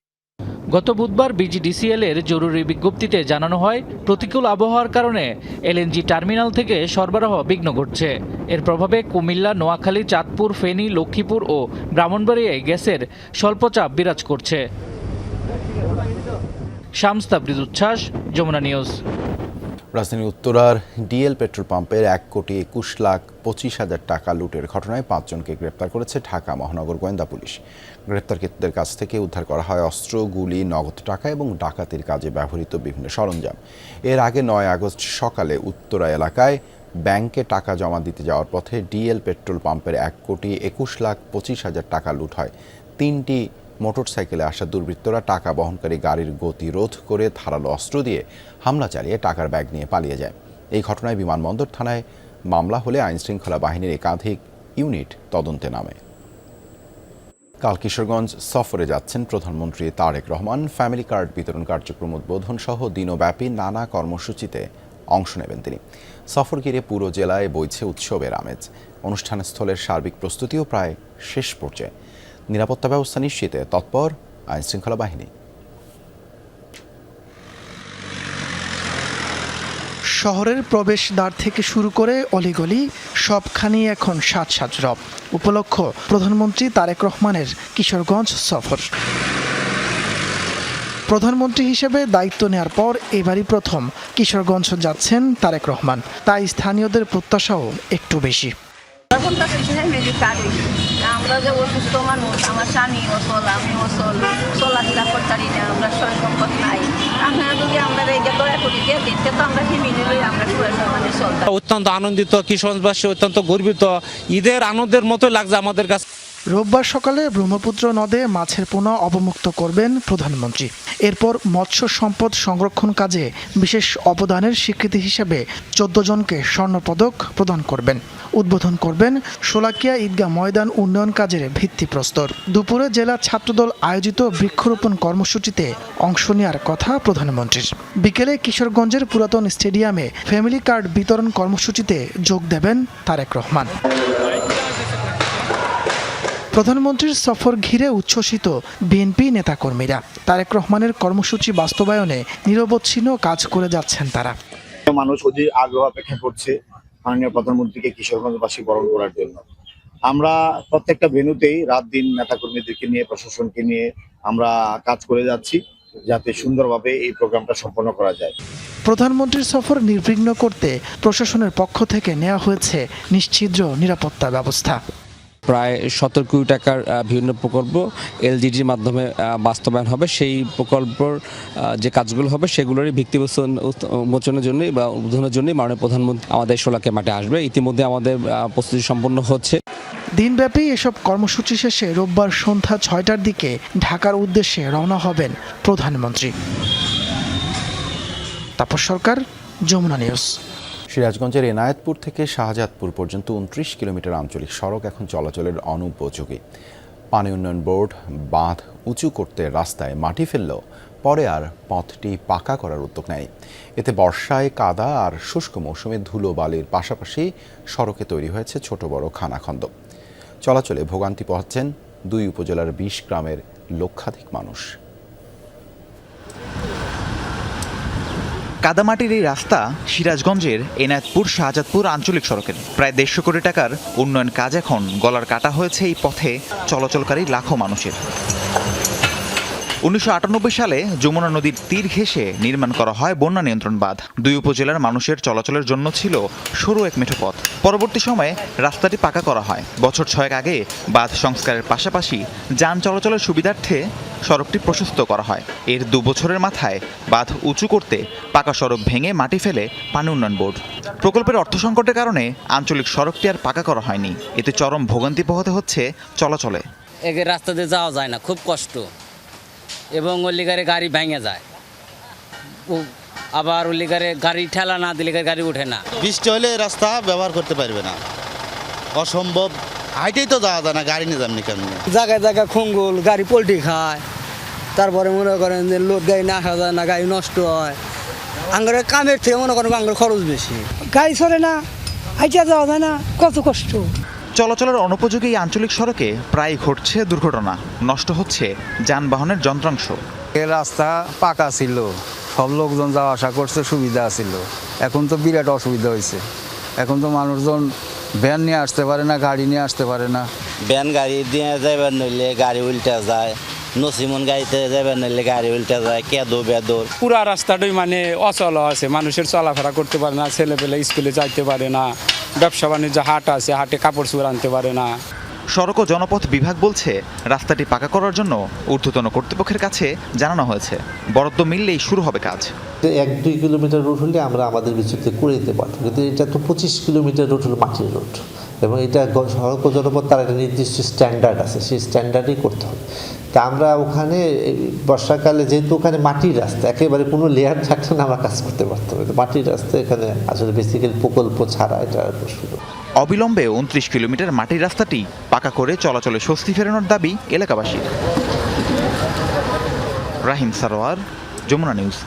গত বুধবার বিজিডিসিএল এর জরুরি বিজ্ঞপ্তিতে জানানো হয় প্রতিকূল আবহাওয়ার কারণে এলএনজি টার্মিনাল থেকে সরবরাহ বিঘ্ন ঘটছে। এর প্রভাবে কুমিল্লা, নোয়াখালী, চাঁদপুর, ফেনী, লক্ষ্মীপুর ও ব্রাহ্মণবাড়িয়ায় গ্যাসের স্বল্পচাপ বিরাজ করছে। শামস তাবরিজ উচ্ছ্বাস, যমুনা নিউজ। রাজধানীর উত্তরার ডিএল পেট্রোল পাম্পের 1,25,25,000 টাকা লুটের ঘটনায় 5 জনকে গ্রেপ্তার করেছে ঢাকা মহানগর গোয়েন্দা পুলিশ। গ্রেপ্তারকৃতদের কাছ থেকে উদ্ধার করা হয় অস্ত্র, গুলি, নগদ টাকা এবং ডাকাতির কাজে ব্যবহৃত বিভিন্ন সরঞ্জাম। এর আগে 9 আগস্ট সকালে উত্তরা এলাকায় ব্যাংকে টাকা জমা দিতে যাওয়ার পথে ডিএল পেট্রোল পাম্পের 1,21,25,000 টাকা লুট হয়। 3টি মোটরসাইকেলে আসা দুর্বৃত্তরা টাকা বহনকারী গাড়ির গতি রোধ করে ধারালো অস্ত্র দিয়ে হামলা চালিয়ে টাকার ব্যাগ নিয়ে পালিয়ে যায়। এই ঘটনায় বিমানবন্দর থানায় মামলা হলে আইনশৃঙ্খলা বাহিনীর একাধিক ইউনিট তদন্তে নামে। কাল কিশোরগঞ্জ সফরে যাচ্ছেন প্রধানমন্ত্রী তারেক রহমান। ফ্যামিলি কার্ড বিতরণ কার্যক্রম উদ্বোধন সহ দিনব্যাপী নানা কর্মসূচিতে অংশ নেবেন তিনি। সফর ঘিরে পুরো জেলায় বইছে উৎসবের আমেজ। অনুষ্ঠানস্থলের সার্বিক প্রস্তুতিও প্রায় শেষ পর্যায়ে। নিরাপত্তা ব্যবস্থা নিশ্চিতে তৎপর আইনশৃঙ্খলা বাহিনী। শহরের প্রবেশদ্বার থেকে শুরু করে অলিগলি সবখানি এখন সাজ রব। উপলক্ষ প্রধানমন্ত্রী তারেক রহমানের কিশোরগঞ্জ সফর। প্রধানমন্ত্রী হিসেবে দায়িত্ব নেওয়ার পর এবারই প্রথম কিশোরগঞ্জ যাচ্ছেন তারেক রহমান, তাই স্থানীয়দের প্রত্যাশাও একটু বেশি। আমরা যে অসুস্থ মানুষ, আমার স্বামী অসল, আমি অসল, চলাফেরা করতে পারি না, আমরা সয় সম্পদ নাই। আপনারা যদি আমরা এই যে দয়া করি দিয়ে দিতে তো আমরা ফ্যামিলি লই আমরা পুরো সমাজে চলতে। অত্যন্ত আনন্দিত, কিশোরগঞ্জবাসী অত্যন্ত গর্বিত, ঈদের আনন্দের মতো লাগছে আমাদের কাছে। রোববার সকালে ব্রহ্মপুত্র নদে মাছের পোনা অবমুক্ত করবেন প্রধানমন্ত্রী। এরপর মৎস্য সম্পদ সংরক্ষণ কাজে বিশেষ অবদানের স্বীকৃতি হিসেবে 14 জনকে স্বর্ণপদক প্রদান করবেন। উদ্বোধন করবেন শোলাকিয়া ঈদগাহ ময়দান উন্নয়ন কাজের ভিত্তিপ্রস্তর। দুপুরে জেলা ছাত্রদল আয়োজিত বৃক্ষরোপণ কর্মসূচিতে অংশ নেওয়ার কথা প্রধানমন্ত্রীর। বিকেলে কিশোরগঞ্জের পুরাতন স্টেডিয়ামে ফ্যামিলি কার্ড বিতরণ কর্মসূচিতে যোগ দেবেন তারেক রহমান। প্রধানমন্ত্রীর সফর ঘিরে উচ্ছ্বসিত বিএনপি নেতাকর্মীরা। তারেক রহমানের কর্মসূচি বাস্তবায়নে নিরবচ্ছিন্ন কাজ করে যাচ্ছেন তারা। মানুষ অধীর আগ্রহ অপেক্ষা করছে মাননীয় প্রধানমন্ত্রীকে কিশোরগঞ্জবাসী বরণ করার জন্য। আমরা প্রত্যেকটা ভেন্যুতেই রাত দিন নেতাকর্মীদেরকে নিয়ে, প্রশাসনকে নিয়ে আমরা কাজ করে যাচ্ছি যাতে সুন্দরভাবে এই প্রোগ্রামটা সম্পন্ন করা যায়। প্রধানমন্ত্রীর সফর নির্বিঘ্ন করতে প্রশাসনের পক্ষ থেকে নেওয়া হয়েছে নিশ্ছিদ্র নিরাপত্তা ব্যবস্থা। প্রায় 17 কোটি টাকার বিভিন্ন প্রকল্প এলজিডির মাধ্যমে বাস্তবায়ন হবে। সেই প্রকল্পর যে কাজগুলো হবে সেগুলোরই ভিত্তি উন্মোচনের জন্যই বা উদ্বোধনের জন্যই মাননীয় প্রধানমন্ত্রী আমাদের শোলাকিয়া মাঠে আসবে। ইতিমধ্যে আমাদের প্রস্তুতি সম্পন্ন হচ্ছে। দিনব্যাপী এসব কর্মসূচি শেষে রোববার সন্ধ্যা 6টার দিকে ঢাকার উদ্দেশ্যে রওনা হবেন প্রধানমন্ত্রী। তাপস সরকার, যমুনা নিউজ। সিরাজগঞ্জের এনায়েতপুর থেকে শাহজাদপুর পর্যন্ত 29 কিলোমিটার আঞ্চলিক সড়ক এখন চলাচলের অনুপযোগী। পানি উন্নয়ন বোর্ড বাঁধ উঁচু করতে রাস্তায় মাটি ফেললেও পরে আর পথটি পাকা করার উদ্যোগ নেয়। এতে বর্ষায় কাদা আর শুষ্ক মৌসুমে ধুলো বালির পাশাপাশি সড়কে তৈরি হয়েছে ছোট বড় খানাখন্দ। চলাচলে ভোগান্তি পোহাচ্ছেন 2 উপজেলার 20 গ্রামের লক্ষাধিক মানুষ। কাদামাটির এই রাস্তা সিরাজগঞ্জের এনায়েতপুর শাহজাদপুর আঞ্চলিক সড়কের প্রায় 150 কোটি টাকার উন্নয়ন কাজ এখন গলার কাটা হয়েছে এই পথে চলাচলকারী লাখো মানুষের। 1998 সালে যমুনা নদীর তীর ঘেঁষে নির্মাণ করা হয় বন্যা নিয়ন্ত্রণ বাঁধ। 2 উপজেলার মানুষের চলাচলের জন্য ছিল সরু এক মেঠো পথ। পরবর্তী সময়ে রাস্তাটি পাকা করা হয়। বছর 6 আগে বাঁধ সংস্কারের পাশাপাশি যান চলাচলের সুবিধার্থে সড়কটি প্রশস্ত করা হয়। এর 2 বছরের মাথায় বাঁধ উঁচু করতে পাকা সড়ক ভেঙে মাটি ফেলে পানি উন্নয়ন বোর্ড। প্রকল্পের অর্থ সংকটের কারণে আঞ্চলিক সড়কটি আর পাকা করা হয়নি। এতে চরম ভোগান্তি পোহাতে হচ্ছে চলাচলে। এর রাস্তাতে যাওয়া যায় না, খুব কষ্ট, এবং ওলিগারে গাড়ি ভেঙে যায়, আবার ওলিগারে গাড়ি ঠেলা না দিলে গাড়ি ওঠে না। বৃষ্টি হলে রাস্তা ব্যবহার করতে পারবে না, অসম্ভব। হাইটেই তো যাওয়া যায় না, গাড়ি নিয়ে যাবনি কেমন। জায়গায় জায়গায় খুঙ্গুল, গাড়ি পোল্ট্রি খায়, তারপরে মনে করেন যে লোড গাড়ি না আসা যায় না, গাড়ি নষ্ট হয়। আঙ্গারে কামের থেকে মনে করেন আঙ্গার খরচ বেশি, গাড়ি চলে না, হাইটে যাওয়া যায় না, কত কষ্ট। চলাচলের অনুপযোগী এই আঞ্চলিক সড়কে প্রায় ঘটছে দুর্ঘটনা, নষ্ট হচ্ছে যানবাহনের যন্ত্রাংশ। এই রাস্তা পাকা ছিল, সব লোকজন যাওয়া আসা করছে, সুবিধা ছিল। এখন তো বিরাট অসুবিধা হয়েছে। এখন তো মানুষজন ভ্যান নিয়ে আসতে পারে না, গাড়ি নিয়ে আসতে পারে না। ভ্যান গাড়ি দিয়ে যাইবার নইলে গাড়ি উল্টা যায়, নসিমন গাড়িতে যাইবার নইলে গাড়ি উল্টা যায়, কেদো বেদর। পুরা রাস্তাটাই মানে অচল আছে, মানুষের চলাফেরা করতে পারে না, ছেলেপেলে স্কুলে যাইতে পারে না, ব্যবসা বাণিজ্য হাট আছে, হাটে কাপড় চোপড় আনতে পারে না। সড়ক ও জনপথ বিভাগ বলছে রাস্তাটি পাকা করার জন্য ঊর্ধ্বতন কর্তৃপক্ষের কাছে জানানো হয়েছে। বরাদ্দ মিললেই শুরু হবে কাজ। 1-2 কিলোমিটার রুট হলে আমরা আমাদের বিচুক্তি করে দিতে পারতাম, কিন্তু এটা তো 25 কিলোমিটার রুট হলো মাটির রুট, এবং এটা সড়ক ও জনপথ তার একটা নির্দিষ্ট স্ট্যান্ডার্ড আছে, সেই স্ট্যান্ডার্ডেই করতে হবে। তা আমরা ওখানে বর্ষাকালে যেহেতু ওখানে মাটির রাস্তা, একেবারে কোনো লেয়ার থাকলে না আমরা কাজ করতে পারতাম। মাটির রাস্তা এখানে আসলে বেসিক্যালি প্রকল্প ছাড়া এটা শুরু। অবিলম্বে 29 কিলোমিটার মাটির রাস্তাটি পাকা করে চলাচলে স্বস্তি ফেরানোর দাবি এলাকাবাসীর। রাহিম সারোয়ার, যমুনা নিউজ।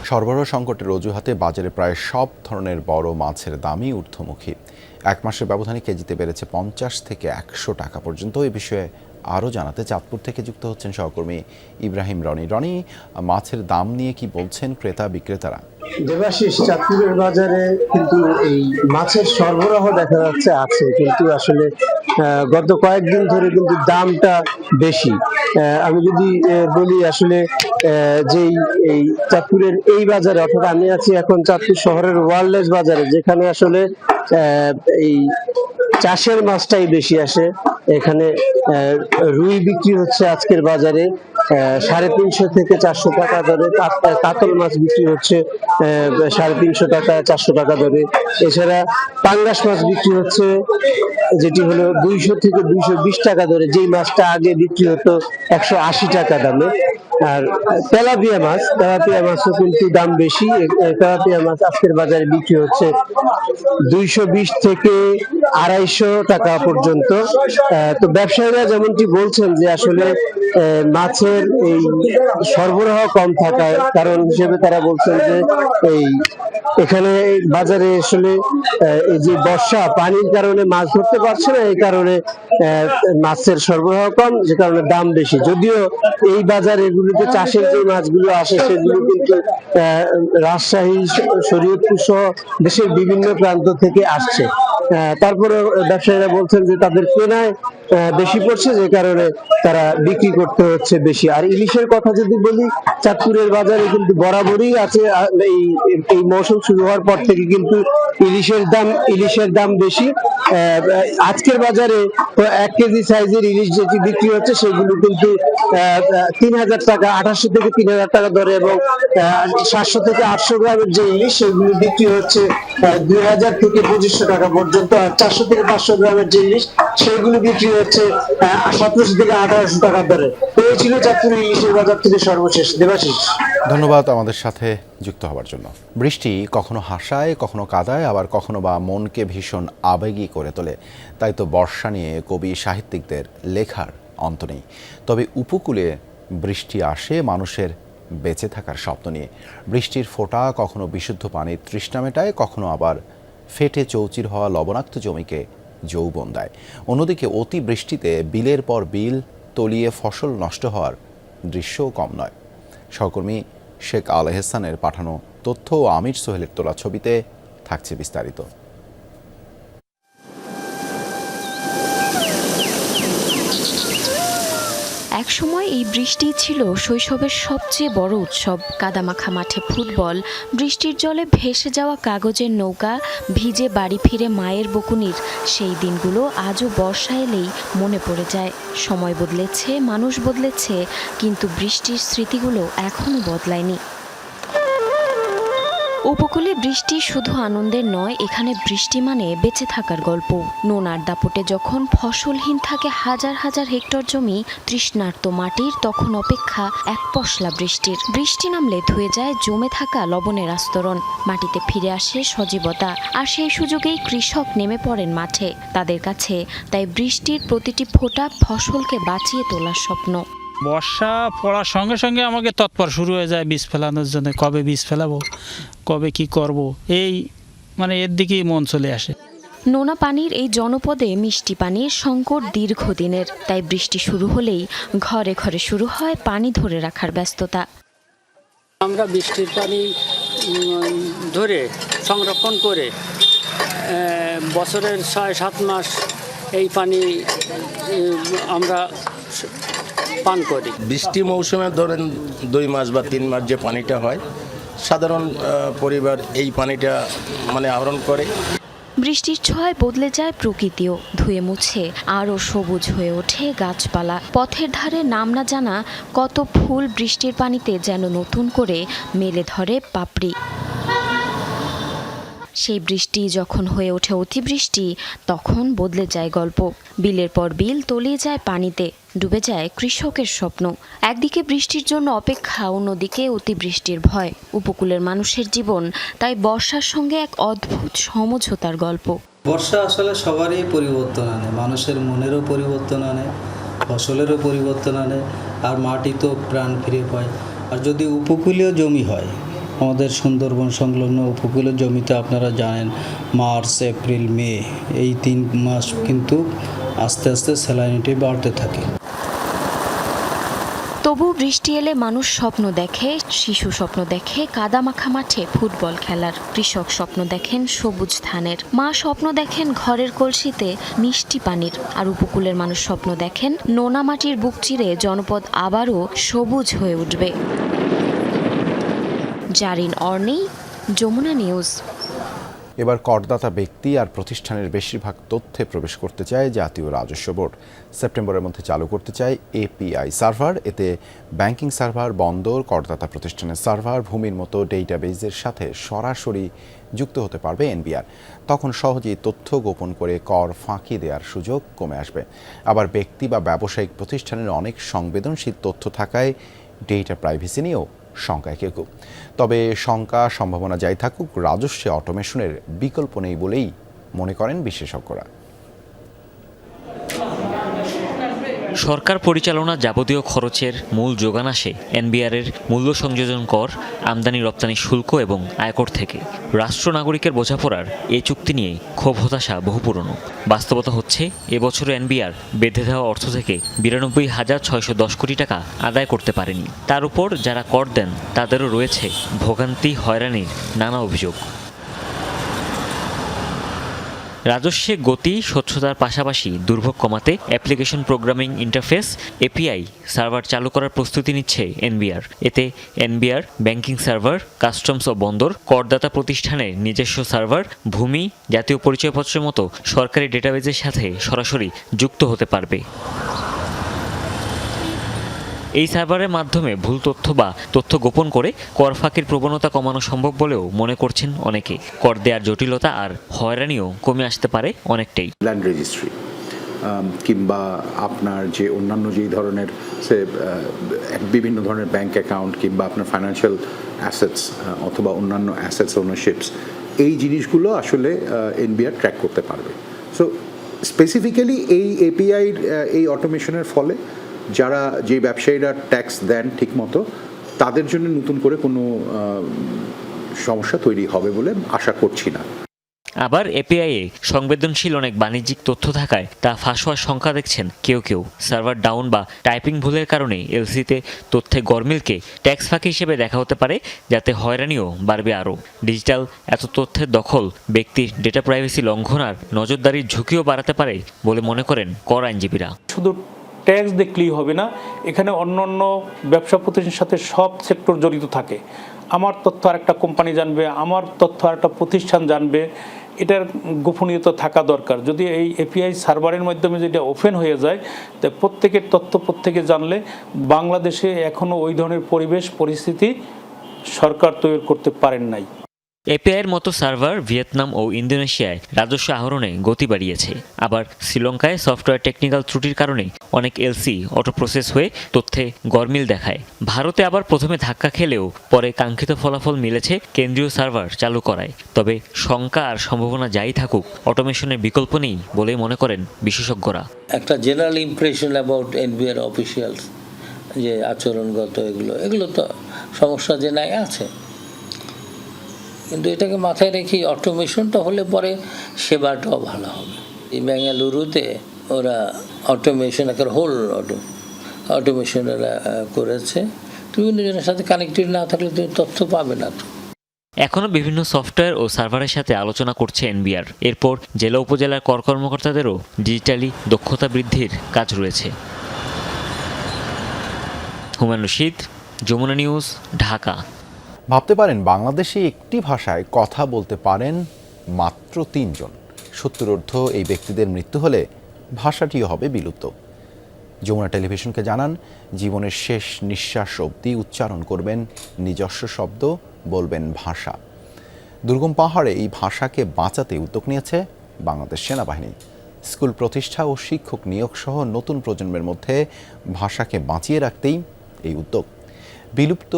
সরবরাহ সংকটের অজুহাতে বাজারে প্রায় সব ধরনের বড় মাছের দামই ঊর্ধ্বমুখী। 1 মাসের ব্যবধানে কেজিতে বেড়েছে 50 থেকে 100 টাকা পর্যন্ত। এই বিষয়ে আরও জানাতে চাঁদপুর থেকে যুক্ত হচ্ছেন সহকর্মী ইব্রাহিম রনি। রনি, মাছের দাম নিয়ে কি বলছেন ক্রেতা বিক্রেতারা? দেবাশিস, চাঁদপুরের বাজারে কিন্তু এই মাছের সরবরাহ দেখা যাচ্ছে আছে, কিন্তু আসলে গত কয়েকদিন ধরে কিন্তু দামটা বেশি। আমি যদি বলি আসলে যেই এই চাঁদপুরের এই বাজারে, অর্থাৎ আমি আছি এখন চাঁদপুর শহরের ওয়ারলেস বাজারে, যেখানে আসলে এই চাষের মাছটাই বেশি আসে। এখানে রুই বিক্রি হচ্ছে আজকের বাজারে 350 থেকে 400 টাকা দরে, কাতল মাছ বিক্রি হচ্ছে 350 টাকা 400 টাকা দরে। এছাড়া পাঙ্গাস মাছ বিক্রি হচ্ছে যেটি হলো 200 থেকে 220 টাকা দরে, যেই মাছটা আগে বিক্রি হতো 180 টাকা দামে। আর তেলাপিয়া মাছও কিন্তু দাম বেশি। তেলাপিয়া মাছ আজকের বাজারে বিক্রি হচ্ছে 220 থেকে 250 টাকা পর্যন্ত। তো ব্যবসায়ীরা যেমনটি বলছেন যে আসলে মাছের এই সরবরাহ কম থাকার কারণ হিসেবে তারা বলছেন যে এখানে বাজারে আসলে এই যে বর্ষা, পানির কারণে মাছ ধরতে পারছে না, এই কারণে মাছের সরবরাহ কম, যে কারণে দাম বেশি। যদিও এই বাজার এগুলিতে চাষের যে মাছগুলো আসে সেগুলো কিন্তু রাজশাহী, শরীয়তপুর সহ দেশের বিভিন্ন প্রান্ত থেকে আসছে। তারপরে ব্যবসায়ীরা বলছেন যে তাদের কেনায় বেশি পড়ছে, যে কারণে তারা বিক্রি করতে হচ্ছে বেশি। আর ইলিশের কথা যদি বলি, চাঁদপুরের বাজারে কিন্তু বরাবরই আছে, এই মৌসুম শুরু হওয়ার পর থেকে কিন্তু ইলিশের দাম বেশি। আজকের বাজারে 1 কেজি সাইজের ইলিশ যেটি বিক্রি হচ্ছে সেগুলো কিন্তু 3000 টাকা, 2800 থেকে 3000 টাকা দরে, এবং 700 থেকে 800 গ্রামের যে ইলিশ সেগুলো বিক্রি হচ্ছে 2000 থেকে 2500 টাকা পর্যন্ত। আর 400 থেকে 500 গ্রামের যে ইলিশ সেগুলো বিক্রি হচ্ছে 1700 থেকে 1800 টাকা দরে। তো এই ছিল চাঁদপুরের ইলিশের বাজার থেকে সর্বশেষ। দেবাশিস, ধন্যবাদ আমাদের সাথে যুক্ত হওয়ার জন্য। বৃষ্টি কখনো হাসায়, কখনো কাঁদায়, আবার কখনো বা মনকে ভীষণ আবেগী করে তোলে। তাই তো বর্ষা নিয়ে কবি সাহিত্যিকদের লেখার অন্ত নেই। তবে উপকূলে বৃষ্টি আসে মানুষের বেঁচে থাকার স্বপ্ন নিয়ে। বৃষ্টির ফোঁটা কখনো বিশুদ্ধ পানির তৃষ্ণা মেটায়, কখনো আবার ফেটে চৌচির হওয়া লবণাক্ত জমিকে যৌবন দেয়। অন্যদিকে অতি বৃষ্টিতে বিলের পর বিল তলিয়ে ফসল নষ্ট হওয়ার দৃশ্যও কম নয়। সহকর্মী শেখ আল এহসানের পাঠানো তথ্য ও আমির সোহেলের তোলা ছবিতে থাকছে বিস্তারিত। একসময় এই বৃষ্টি ছিল শৈশবের সবচেয়ে বড় উৎসব। কাদামাখা মাঠে ফুটবল, বৃষ্টির জলে ভেসে যাওয়া কাগজের নৌকা, ভিজে বাড়ি ফিরে মায়ের বকুনির সেই দিনগুলো আজও বর্ষা এলেই মনে পড়ে যায়। সময় বদলেছে, মানুষ বদলেছে, কিন্তু বৃষ্টির স্মৃতিগুলো এখনও বদলায়নি। উপকূলে বৃষ্টি শুধু আনন্দের নয়, এখানে বৃষ্টি মানে বেঁচে থাকার গল্প। নোনার দাপটে যখন ফসলহীন থাকে হাজার হাজার হেক্টর জমি, তৃষ্ণার্ত মাটির তখন অপেক্ষা এক পশলা বৃষ্টির। বৃষ্টি নামলে ধুয়ে যায় জমে থাকা লবণের আস্তরণ, মাটিতে ফিরে আসে সজীবতা। আর সেই সুযোগেই কৃষক নেমে পড়েন মাঠে। তাদের কাছে তাই বৃষ্টির প্রতিটি ফোঁটা ফসলকে বাঁচিয়ে তোলার স্বপ্ন। বর্ষা পড়ার সঙ্গে সঙ্গে আমাকে তৎপর শুরু হয়ে যায় বীজ ফেলানোর জন্য। কবে বীজ ফেলাবো, কবে কি করব, এই এর দিকেই মন চলে আসে। নোনা পানির এই জনপদে মিষ্টি পানির সংকট দীর্ঘদিনের। তাই বৃষ্টি শুরু হলেই ঘরে ঘরে শুরু হয় পানি ধরে রাখার ব্যস্ততা। আমরা বৃষ্টির পানি ধরে সংরক্ষণ করে বছরের 6-7 মাস এই পানি আমরা পান করি। বৃষ্টি মৌসুমে ধরেন 2 মাস বা 3 মাস যে পানিটা হয়, সাধারণ পরিবার এই পানিটা আহরণ করে। বৃষ্টির ছোঁয়ায় বদলে যায় প্রকৃতিও, ধুয়ে মুছে আরও সবুজ হয়ে ওঠে গাছপালা। পথের ধারে নাম না জানা কত ফুল বৃষ্টির পানিতে যেন নতুন করে মেলে ধরে পাপড়ি। সেই বৃষ্টি যখন হয়ে ওঠে অতিবৃষ্টি, তখন বদলে যায় গল্প। বিলের পর বিল তলিয়ে যায় পানিতে, ডুবে যায় কৃষকের স্বপ্ন। একদিকে বৃষ্টির জন্য অপেক্ষা, অন্যদিকে অতিবৃষ্টির ভয়। উপকূলের মানুষের জীবন তাই বর্ষার সঙ্গে এক অদ্ভুত সমঝোতার গল্প। বর্ষা আসলে সবারই পরিবর্তন আনে, মানুষের মনেরও পরিবর্তন আনে, ফসলেরও পরিবর্তন আনে, আর মাটি তো প্রাণ ফিরে পায়। আর যদি উপকূলীয় জমি হয়, আমাদের সুন্দরবন সংলগ্ন উপকূলীয় জমিতে আপনারা জানেন মার্চ, এপ্রিল, মে এই 3 মাস কিন্তু আস্তে আস্তে স্যালাইনিটি বাড়তে থাকে। তবু বৃষ্টি এলে মানুষ স্বপ্ন দেখে, শিশু স্বপ্ন দেখে কাদামাখা মাঠে ফুটবল খেলার, কৃষক স্বপ্ন দেখেন সবুজ ধানের, মা স্বপ্ন দেখেন ঘরের কলসিতে মিষ্টি পানির, আর উপকূলের মানুষ স্বপ্ন দেখেন নোনা মাটির বুক চিরে জনপদ আবারও সবুজ হয়ে উঠবে। জারিন অর্নি, যমুনা নিউজ। এবার করদাতা ব্যক্তি আর প্রতিষ্ঠানের বেশিরভাগ তথ্যে প্রবেশ করতে চায় জাতীয় রাজস্ব বোর্ড। সেপ্টেম্বরের মধ্যে চালু করতে চায় এপিআই সার্ভার। এতে ব্যাংকিং সার্ভার, বন্দর, করদাতা প্রতিষ্ঠানের সার্ভার, ভূমির মতো ডেটাবেজের সাথে সরাসরি যুক্ত হতে পারবে এনবিআর। তখন সহজেই তথ্য গোপন করে কর ফাঁকি দেওয়ার সুযোগ কমে আসবে। আবার ব্যক্তি বা ব্যবসায়িক প্রতিষ্ঠানের অনেক সংবেদনশীল তথ্য থাকায় ডেটা প্রাইভেসি নিয়েও শঙ্কায় কেউ। তবে শঙ্কা সম্ভাবনা যাই থাকুক, রাজস্বে অটোমেশনের বিকল্প নেই বলেই মনে করেন বিশেষজ্ঞরা। সরকার পরিচালনা যাবতীয় খরচের মূল যোগান আসে এনবিআরের মূল্য সংযোজন কর, আমদানি রপ্তানি শুল্ক এবং আয়কর থেকে। রাষ্ট্র নাগরিকের বোঝাপড়ার এই চুক্তি নিয়ে ক্ষোভ হতাশা বহু পুরনো। বাস্তবতা হচ্ছে এবছর এনবিআর বেঁধে দেওয়া অর্থ থেকে 92,610 কোটি টাকা আদায় করতে পারেনি। তার উপর যারা কর দেন তাদেরও রয়েছে ভোগান্তি, হয়রানির নানা অভিযোগ। রাজস্বে গতি, স্বচ্ছতার পাশাপাশি দুর্ভোগ কমাতে application programming interface API server চালু করার প্রস্তুতি নিচ্ছে এনবিআর। এতে এনবিআর ব্যাংকিং সার্ভার, কাস্টমস ও বন্দর, করদাতা প্রতিষ্ঠানের নিজস্ব সার্ভার, ভূমি, জাতীয় পরিচয়পত্রের মতো সরকারি ডেটাবেজের সাথে সরাসরি যুক্ত হতে পারবে। এই সার্ভারের মাধ্যমে ভুল তথ্য বা তথ্য গোপন করে কর ফাঁকির প্রবণতা কমানো সম্ভব বলেও মনে করছেন অনেকে। কর দেওয়ার জটিলতা আর হয়রানিও কমে আসতে পারে অনেকটাই। ল্যান্ড রেজিস্ট্রি কিংবা আপনার যে অন্যান্য যেই ধরনের বিভিন্ন ধরনের ব্যাংক অ্যাকাউন্ট কিংবা আপনার ফাইন্যান্সিয়াল অ্যাসেটস অথবা অন্যান্য অ্যাসেটস ওনারশিপস, এই জিনিসগুলো আসলে এনবিআর ট্র্যাক করতে পারবে। সো স্পেসিফিক্যালি এই এপিআই এই অটোমেশনের ফলে যারা যে ব্যবসায়ীরা ট্যাক্স দেন ঠিকমতো, তাদের জন্য নতুন করে কোনো সমস্যা তৈরি হবে বলে আশা করছি না। আবার এপিআইয়ে সংবেদনশীল অনেক বাণিজ্যিক তথ্য থাকায় তা ফাঁস হওয়ার শঙ্কা দেখছেন কেউ। সার্ভার ডাউন বা টাইপিং ভুলের কারণে এলসিতে তথ্যে গরমিলকে ট্যাক্স ফাঁকি হিসেবে দেখা হতে পারে, যাতে হয়রানিও বাড়বে আরও। ডিজিটাল এত তথ্যের দখল ব্যক্তির ডেটা প্রাইভেসি লঙ্ঘন আর নজরদারির ঝুঁকিও বাড়াতে পারে বলে মনে করেন কর আইনজীবীরা। শুধু ট্যাক্স দেখলেই হবে না, এখানে অন্য ব্যবসা প্রতিষ্ঠানের সাথে সব সেক্টর জড়িত থাকে। আমার তথ্য আর একটা কোম্পানি জানবে, আমার তথ্য আর একটা প্রতিষ্ঠান জানবে, এটার গোপনীয়তা থাকা দরকার। যদি এই এপিআই সার্ভারের মাধ্যমে যেটা ওপেন হয়ে যায়, তো প্রত্যেকের তথ্য প্রত্যেকে জানলে বাংলাদেশে এখনও ওই ধরনের পরিস্থিতি সরকার তৈরি করতে পারেন নাই। এপিআইয়ের মতো সার্ভার ভিয়েতনাম ও ইন্দোনেশিয়ায় রাজস্ব আহরণে গতি বাড়িয়েছে। আবার শ্রীলঙ্কায় সফটওয়্যার টেকনিক্যাল ত্রুটির কারণে অনেক এলসি অটো প্রসেস হয়ে তথ্যে গরমিল দেখায়। ভারতে আবার প্রথমে ধাক্কা খেলেও পরে কাঙ্ক্ষিত ফলাফল মিলেছে কেন্দ্রীয় সার্ভার চালু করায়। তবে শঙ্কা আর সম্ভাবনা যাই থাকুক, অটোমেশনের বিকল্প নেই বলেই মনে করেন বিশেষজ্ঞরা। একটা general impression about NBR officials, যে আচরণগত এগুলো তো সমস্যা যে নাই আছে, কিন্তু এটাকে মাথায় রেখে অটোমেশনটা হলে পরে সেবাটাও ভালো হবে। এই বেঙ্গালুরুতে ওরা অটোমেশন একটা হোল অটোমেশন ওরা করেছে। বিভিন্ন জনের সাথে কানেক্টেড না থাকলে তুমি তথ্য পাবে না। এখনও বিভিন্ন সফটওয়্যার ও সার্ভারের সাথে আলোচনা করছে এনবিআর। এরপর জেলা উপজেলার কর কর্মকর্তাদেরও ডিজিটালি দক্ষতা বৃদ্ধির কাজ রয়েছে। হুমায়ুন রশিদ, যমুনা নিউজ, ঢাকা। ভাবতে পারেন বাংলাদেশে একটি ভাষায় কথা বলতে পারেন মাত্র 3 জন। 70 এই ব্যক্তিদের মৃত্যু হলে ভাষাটিও হবে বিলুপ্ত। যমুনা টেলিভিশনকে জানান, জীবনের শেষ নিঃশ্বাস অবধি উচ্চারণ করবেন নিজস্ব শব্দ, বলবেন ভাষা। দুর্গম পাহাড়ে এই ভাষাকে বাঁচাতে উদ্যোগ নিয়েছে বাংলাদেশ সেনাবাহিনী। স্কুল প্রতিষ্ঠা ও শিক্ষক নিয়োগ সহ নতুন প্রজন্মের মধ্যে ভাষাকে বাঁচিয়ে রাখতেই এই উদ্যোগ। বিলুপ্ত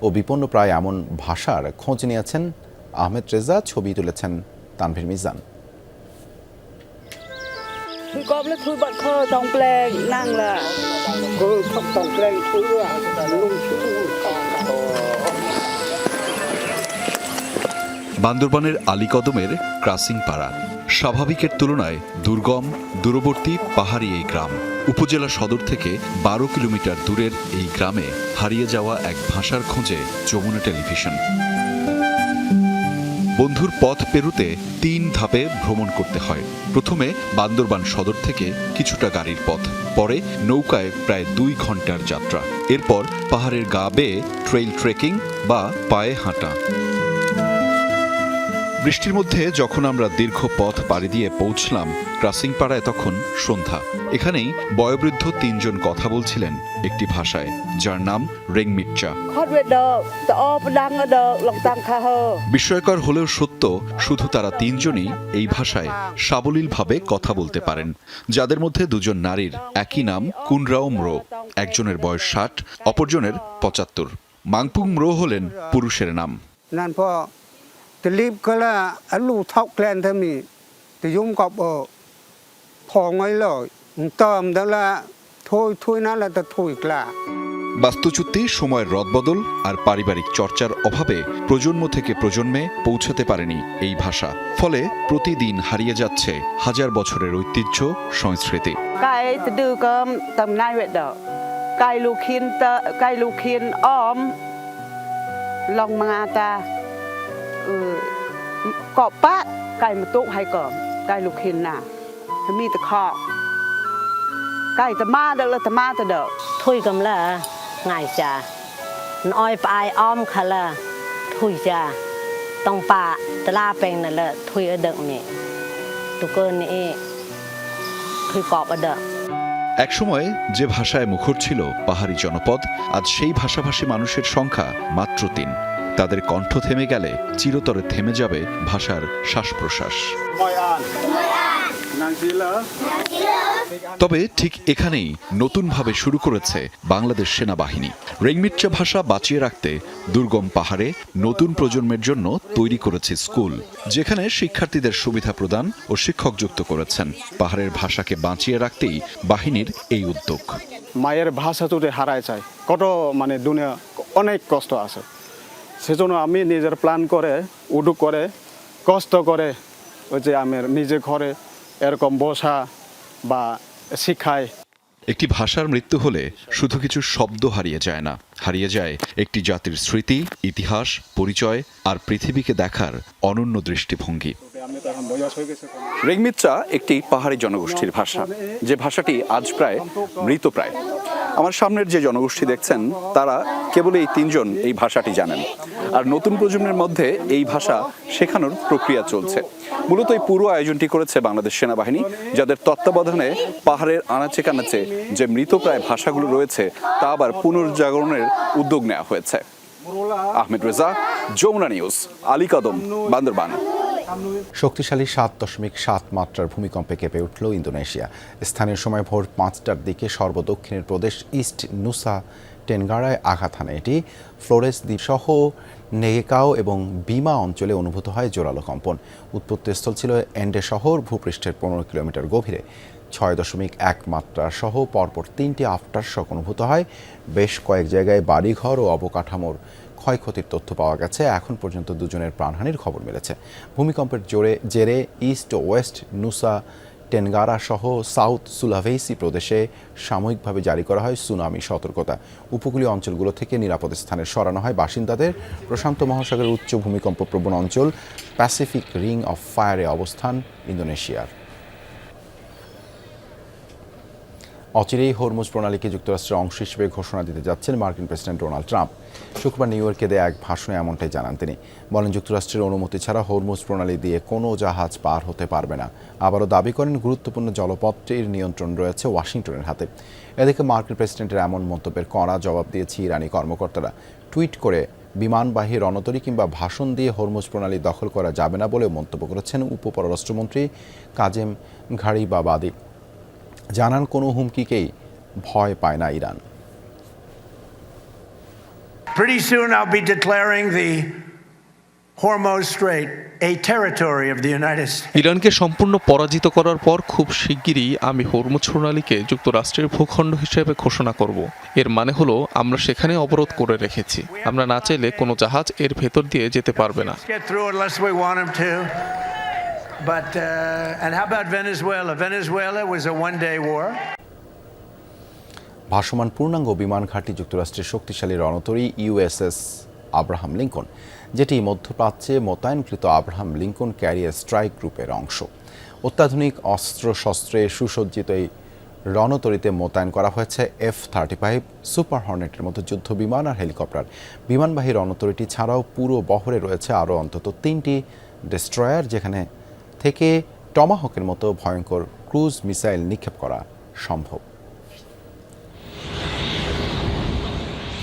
ও বিপন্ন প্রায় এমন ভাষার খোঁজ নিয়েছেন আহমেদ রেজা, ছবি তুলেছেন তানভীর মিজান। বান্দরবানের আলীকদমের ক্রাসিং পাড়া স্বাভাবিকের তুলনায় দুর্গম, দূরবর্তী পাহাড়ি এই গ্রাম। উপজেলা সদর থেকে 12 কিলোমিটার দূরের এই গ্রামে হারিয়ে যাওয়া এক ভাষার খোঁজে যমুনা টেলিভিশন। বন্ধুর পথ পেরুতে 3 ধাপে ভ্রমণ করতে হয়। প্রথমে বান্দরবান সদর থেকে কিছুটা গাড়ির পথ, পরে নৌকায় প্রায় 2 ঘন্টার যাত্রা, এরপর পাহাড়ের গা বেয়ে ট্রেইল ট্রেকিং বা পায়ে হাঁটা। বৃষ্টির মধ্যে যখন আমরা দীর্ঘ পথ পাড়ি দিয়ে পৌঁছলাম ক্রসিং পাড়ায়, তখন সন্ধ্যা। এখানেই বয়োবৃদ্ধ 3 জন কথা বলছিলেন একটি ভাষায়, যার নাম রেংমিটচা। বিস্ময়কর হলেও সত্য, শুধু তারা 3 জনই এই ভাষায় সাবলীলভাবে কথা বলতে পারেন, যাদের মধ্যে 2 জন নারীর একই নাম কুনরাও ম্রো। একজনের বয়স 60, অপরজনের 75। মাংপুং ম্রো হলেন পুরুষের নাম। বাস্তুচ্যুতি, সময়ের রদবদল আর পারিবারিক চর্চার অভাবে প্রজন্ম থেকে প্রজন্মে পৌঁছাতে পারেনি এই ভাষা। ফলে প্রতিদিন হারিয়ে যাচ্ছে হাজার বছরের ঐতিহ্য, সংস্কৃতি। Thui cầm là ngài cha, nói phải om khá là thui cha, tông pa tla pen là thui ở đợt này, tụ cơ này thui cọp ở đợt. একসময় যে ভাষায় মুখর ছিল পাহাড়ি জনপদ, আজ সেই ভাষাভাষী মানুষের সংখ্যা মাত্র 3। তাদের কণ্ঠ থেমে গেলে চিরতরে থেমে যাবে ভাষার শ্বাস প্রশ্বাস। তবে ঠিক এখানেই নতুনভাবে শুরু করেছে বাংলাদেশ সেনাবাহিনী। রেংমিটচা ভাষা বাঁচিয়ে রাখতে দুর্গম পাহাড়ে নতুন প্রজন্মের জন্য তৈরি করেছে স্কুল, যেখানে শিক্ষার্থীদের সুবিধা প্রদান ও শিক্ষক যুক্ত করেছেন। পাহাড়ের ভাষাকে বাঁচিয়ে রাখতেই বাহিনীর এই উদ্যোগ। মায়ের ভাষা যদি হারায় যায়, কত দুনিয়া অনেক কষ্ট আছে। সেজন্য আমি নিজের প্ল্যান করে উদ্যোগ করে কষ্ট করে ওই যে আমি নিজে ঘরে এরকম বসা বা শিখায়। একটি ভাষার মৃত্যু হলে শুধু কিছু শব্দ হারিয়ে যায় না, হারিয়ে যায় একটি জাতির স্মৃতি, ইতিহাস, পরিচয় আর পৃথিবীকে দেখার অনন্য দৃষ্টিভঙ্গি। রেংমিটচা একটি পাহাড়ি জনগোষ্ঠীর ভাষা, যে ভাষাটি আজ প্রায় মৃতপ্রায়। আমার সামনের যে জনগোষ্ঠী দেখছেন, তারা কেবল এই 3 জন এই ভাষাটি জানেন, আর নতুন প্রজন্মের মধ্যে এই ভাষা শেখানোর প্রক্রিয়া চলছে। মূলত এই পুরো আয়োজনটি করেছে বাংলাদেশ সেনাবাহিনী, যাদের তত্ত্বাবধানে পাহাড়ের আনাচে কানাচে যে মৃতপ্রায় ভাষাগুলো রয়েছে তা আবার পুনর্জাগরণের উদ্যোগ নেওয়া হয়েছে। আহমেদ রেজা, যমুনা নিউজ, আলীকদম, বান্দরবান। শক্তিশালী 7.7 মাত্রার ভূমিকম্পে কেঁপে উঠল ইন্দোনেশিয়া। স্থানীয় সময় ভোর 5টার দিকে সর্বদক্ষিণের প্রদেশ ইস্ট নুসা টেনগারায় আঘাত হানে। এটি ফ্লোরেস দ্বীপ সহ নেগেকাও এবং বিমা অঞ্চলে অনুভূত হয় জোরালো কম্পন। উৎপত্তিস্থল ছিল এন্ডে শহর, ভূপৃষ্ঠের 15 কিলোমিটার গভীরে। 6.1 মাত্রা সহ পরপর 3টি আফটার শক অনুভূত হয়। বেশ কয়েক জায়গায় বাড়িঘর ও অবকাঠামোর ক্ষয়ক্ষতির তথ্য পাওয়া গেছে। এখন পর্যন্ত 2 জনের প্রাণহানির খবর মিলেছে। ভূমিকম্পের জেরে ইস্ট ও ওয়েস্ট নুসা টেনগারা সহ সাউথ সুলাভেসি প্রদেশে সাময়িকভাবে জারি করা হয় সুনামি সতর্কতা। উপকূলীয় অঞ্চলগুলো থেকে নিরাপদ স্থানে সরানো হয় বাসিন্দাদের। প্রশান্ত মহাসাগরের উচ্চ ভূমিকম্প প্রবণ অঞ্চল প্যাসিফিক রিং অফ ফায়ারে অবস্থান ইন্দোনেশিয়ার। অচিরেই হরমুজ প্রণালীকে যুক্তরাষ্ট্রের অংশ হিসেবে ঘোষণা দিতে যাচ্ছেন মার্কিন প্রেসিডেন্ট ডোনাল্ড ট্রাম্প। শুক্রবার নিউ ইয়র্কে দেয়া এক ভাষণে এমনটাই জানান তিনি। বলেন, যুক্তরাষ্ট্রের অনুমতি ছাড়া হরমুজ প্রণালী দিয়ে কোনো জাহাজ পার হতে পারবে না। আবারও দাবি করেন, গুরুত্বপূর্ণ জলপথটির নিয়ন্ত্রণ রয়েছে ওয়াশিংটনের হাতে। এদিকে মার্কিন প্রেসিডেন্টের এমন মন্তব্যের কড়া জবাব দিয়েছে ইরানি কর্মকর্তারা। টুইট করে বিমানবাহী রণতরী কিংবা ভাষণ দিয়ে হরমুজ প্রণালী দখল করা যাবে না বলেও মন্তব্য করেছেন উপপররাষ্ট্রমন্ত্রী কাজেম ঘারিবাবাদি। জানান, কোনো হুমকিকেই ভয় পায় না Iran. Pretty soon I'll be declaring the Hormuz Strait a territory of the United States. ইরানকে সম্পূর্ণ পরাজিত করার পর খুব শিগগিরই আমি হরমুজ প্রণালীকে যুক্তরাষ্ট্রের ভূখণ্ড হিসেবে ঘোষণা করব। এর মানে হলো আমরা সেখানে অবরোধ করে রেখেছি। আমরা না চাইলে কোনো জাহাজ এর ভেতর দিয়ে যেতে পারবে না। Get through unless we want them to. But and how about Venezuela? Venezuela was a one-day war. ভাসমান পূর্ণাঙ্গ বিমান ঘাঁটি যুক্তরাষ্ট্রের শক্তিশালী রণতরী ইউএসএস আব্রাহাম লিঙ্কন, যেটি মধ্যপ্রাচ্যে মোতায়েনকৃত আব্রাহাম লিঙ্কন ক্যারিয়ার স্ট্রাইক গ্রুপের অংশ। অত্যাধুনিক অস্ত্রশস্ত্রে সুসজ্জিত এই রণতরীতে মোতায়েন করা হয়েছে F-35 সুপার হর্নেটের মতো যুদ্ধ বিমান আর হেলিকপ্টার। বিমানবাহী রণতরীটি ছাড়াও পুরো বহরে রয়েছে আরও অন্তত 3টি ডেস্ট্রয়ার, যেখানে থেকে টমাহকের মতো ভয়ঙ্কর ক্রুজ মিসাইল নিক্ষেপ করা সম্ভব।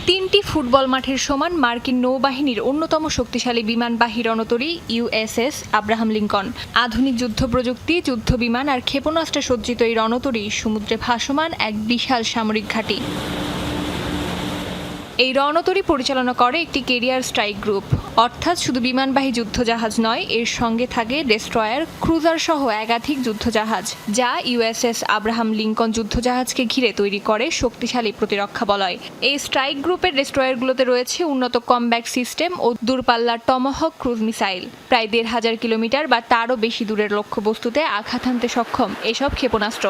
3টি ফুটবল মাঠের সমান মার্কিন নৌবাহিনীর অন্যতম শক্তিশালী বিমানবাহী রণতরী ইউএসএস আব্রাহাম লিঙ্কন। আধুনিক যুদ্ধ প্রযুক্তি, যুদ্ধ বিমান আর ক্ষেপণাস্ত্রে সজ্জিত এই রণতরী সমুদ্রে ভাসমান এক বিশাল সামরিক ঘাঁটি। এই রণতরী পরিচালনা করে একটি কেরিয়ার স্ট্রাইক গ্রুপ, অর্থাৎ শুধু বিমানবাহী যুদ্ধজাহাজ নয়, এর সঙ্গে থাকে ডেস্ট্রয়ার, ক্রুজার সহ একাধিক যুদ্ধজাহাজ, যা ইউএসএস আব্রাহাম লিঙ্কন যুদ্ধজাহাজকে ঘিরে তৈরি করে শক্তিশালী প্রতিরক্ষা বলয়। এই স্ট্রাইক গ্রুপের ডেস্ট্রয়ারগুলোতে রয়েছে উন্নত কমব্যাট সিস্টেম ও দূরপাল্লার টমাহক ক্রুজ মিসাইল। প্রায় ১,৫০০ কিলোমিটার বা তারও বেশি দূরের লক্ষ্যবস্তুতে আঘাত হানতে সক্ষম এসব ক্ষেপণাস্ত্র।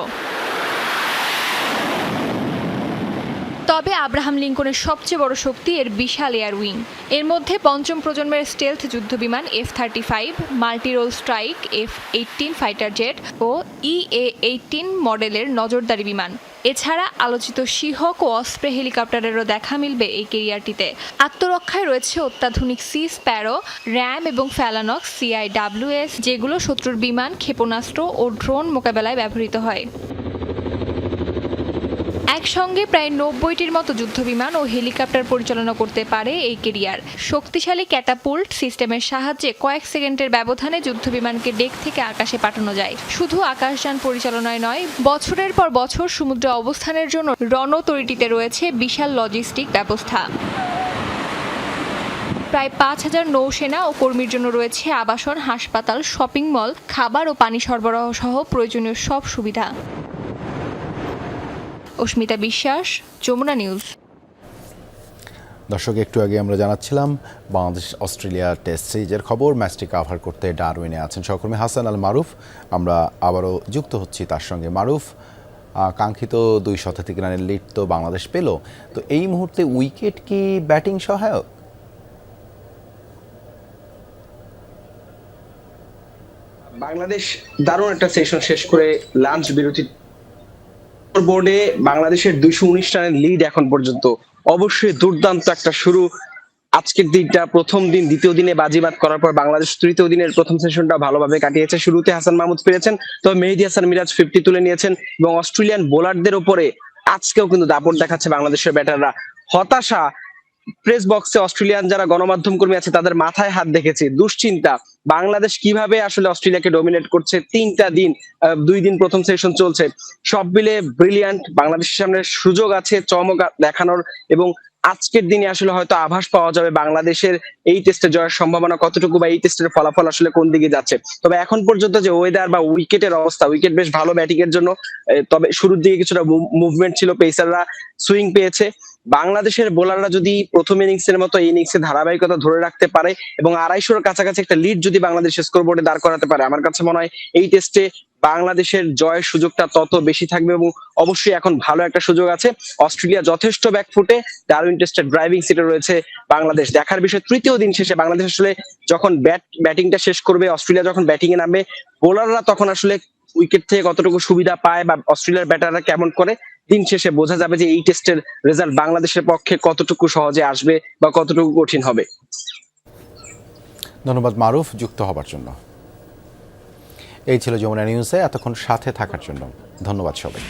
তবে আব্রাহাম লিঙ্কনের সবচেয়ে বড় শক্তি এর বিশাল এয়ার উইং। এর মধ্যে পঞ্চম প্রজন্মের স্টেলথ যুদ্ধবিমান F-35, multirole strike F-18 fighter jet ও EA-18 মডেলের নজরদারি বিমান। এছাড়া আলোচিত শিহক ও অস্প্রে হেলিকপ্টারেরও দেখা মিলবে এই কেরিয়ারটিতে। আত্মরক্ষায় রয়েছে অত্যাধুনিক সি স্প্যারো, র্যাম এবং ফ্যালানক্স CIWS, যেগুলো শত্রুর বিমান, ক্ষেপণাস্ত্র ও ড্রোন মোকাবেলায় ব্যবহৃত হয়। একসঙ্গে প্রায় ৯০টির মতো যুদ্ধবিমান ও হেলিকপ্টার পরিচালনা করতে পারে এই কেরিয়ার। শক্তিশালী ক্যাটাপুল্ট সিস্টেমের সাহায্যে কয়েক সেকেন্ডের ব্যবধানে যুদ্ধবিমানকে ডেক থেকে আকাশে পাঠানো যায়। শুধু আকাশযান পরিচালনায় নয়, বছরের পর বছর সমুদ্রে অবস্থানের জন্য রণতরীটিতে রয়েছে বিশাল লজিস্টিক ব্যবস্থা। প্রায় ৫,০০০ নৌসেনা ও কর্মীর জন্য রয়েছে আবাসন, হাসপাতাল, শপিং মল, খাবার ও পানি সরবরাহ সহ প্রয়োজনীয় সব সুবিধা। অস্মিতা বিশ্বাস, যমুনা নিউজ। দর্শক, একটু আগে আমরা জানাচ্ছিলাম বাংলাদেশ অস্ট্রেলিয়া টেস্ট সিরিজের খবর। ম্যাচটি কাভার করতে ডারউইনে আছেন সহকর্মী হাসান আল মারুফ। আমরা আবারও যুক্ত হচ্ছি তার সঙ্গে। মারুফ, কাঙ্ক্ষিত ২ শতাধিক রানের লিড তো বাংলাদেশ পেল, তো এই মুহূর্তে উইকেট কি ব্যাটিং সহায়ক? বাংলাদেশ দারুণ একটা সেশন শেষ করে লাঞ্চ বিরতি বোর্ডে বাংলাদেশের ২১৯ রানের লিড এখন পর্যন্ত। অবশ্যই দুর্দান্ত একটা শুরু আজকের দিনটা। প্রথম দিন, দ্বিতীয় দিনে বাজিমাত করার পর বাংলাদেশ তৃতীয় দিনের প্রথম সেশনটা ভালোভাবে কাটিয়েছে। শুরুতে হাসান মাহমুদ ফিরেছেন, তবে মেহেদী হাসান মিরাজ 50 তুলে নিয়েছেন এবং অস্ট্রেলিয়ান বোলারদের উপরে আজকেও কিন্তু দাপট দেখাচ্ছে বাংলাদেশের ব্যাটাররা। হতাশা প্রেস বক্সে অস্ট্রেলিয়ান যারা গণমাধ্যম কর্মী আছে তাদের মাথায় হাত দেখেছি। দুশ্চিন্তা, বাংলাদেশ কিভাবে আসলে অস্ট্রেলিয়াকে ডমিনেট করছে। 3টা দিন, 2 দিন প্রথম সেশন চলছে, সব মিলে ব্রিলিয়ান্ট। বাংলাদেশের সামনে সুযোগ আছে চমক দেখানোর এবং আজকের দিনে আসলে হয়তো আভাস পাওয়া যাবে বাংলাদেশের এই টেস্টে জয়ের সম্ভাবনা কতটুকু বা এই টেস্টের ফলাফল আসলে কোন দিকে যাচ্ছে। তবে এখন পর্যন্ত যে ওয়েদার বা উইকেটের অবস্থা, উইকেট বেশ ভালো ব্যাটিং এর জন্য, তবে শুরুর দিকে কিছুটা মুভমেন্ট ছিল, পেসাররা সুইং পেয়েছে। বাংলাদেশের বোলাররা যদি প্রথম ইনিংসের মতো এই ইনিংসে ধারাবাহিকতা ধরে রাখতে পারে এবং 250-র কাছাকাছি একটা লিড যদি বাংলাদেশ স্কোরবোর্ডে দাঁড় করাতে পারে, আমার কাছে মনে হয় এই টেস্টে বাংলাদেশের জয়ের সুযোগটা তত বেশি থাকবে এবং অবশ্যই এখন ভালো একটা সুযোগ আছে। অস্ট্রেলিয়া যথেষ্ট ব্যাকফুটে, ডারউইন টেস্টের ড্রাইভিং সিটে রয়েছে বাংলাদেশ। দেখার বিষয় তৃতীয় দিন শেষে বাংলাদেশ আসলে যখন ব্যাটিংটা শেষ করবে, অস্ট্রেলিয়া যখন ব্যাটিং এ নামবে, বোলাররা তখন আসলে উইকেট থেকে কতটুকু সুবিধা পায় বা অস্ট্রেলিয়ার ব্যাটাররা কেমন করে, দিন শেষে বোঝা যাবে যে এই টেস্টের রেজাল্ট বাংলাদেশের পক্ষে কতটুকু সহজে আসবে বা কতটুকু কঠিন হবে। ধন্যবাদ মারুফ যুক্ত হবার জন্য। এই ছিল যমুনা নিউজে এতক্ষণ সাথে থাকার জন্য ধন্যবাদ সবাই।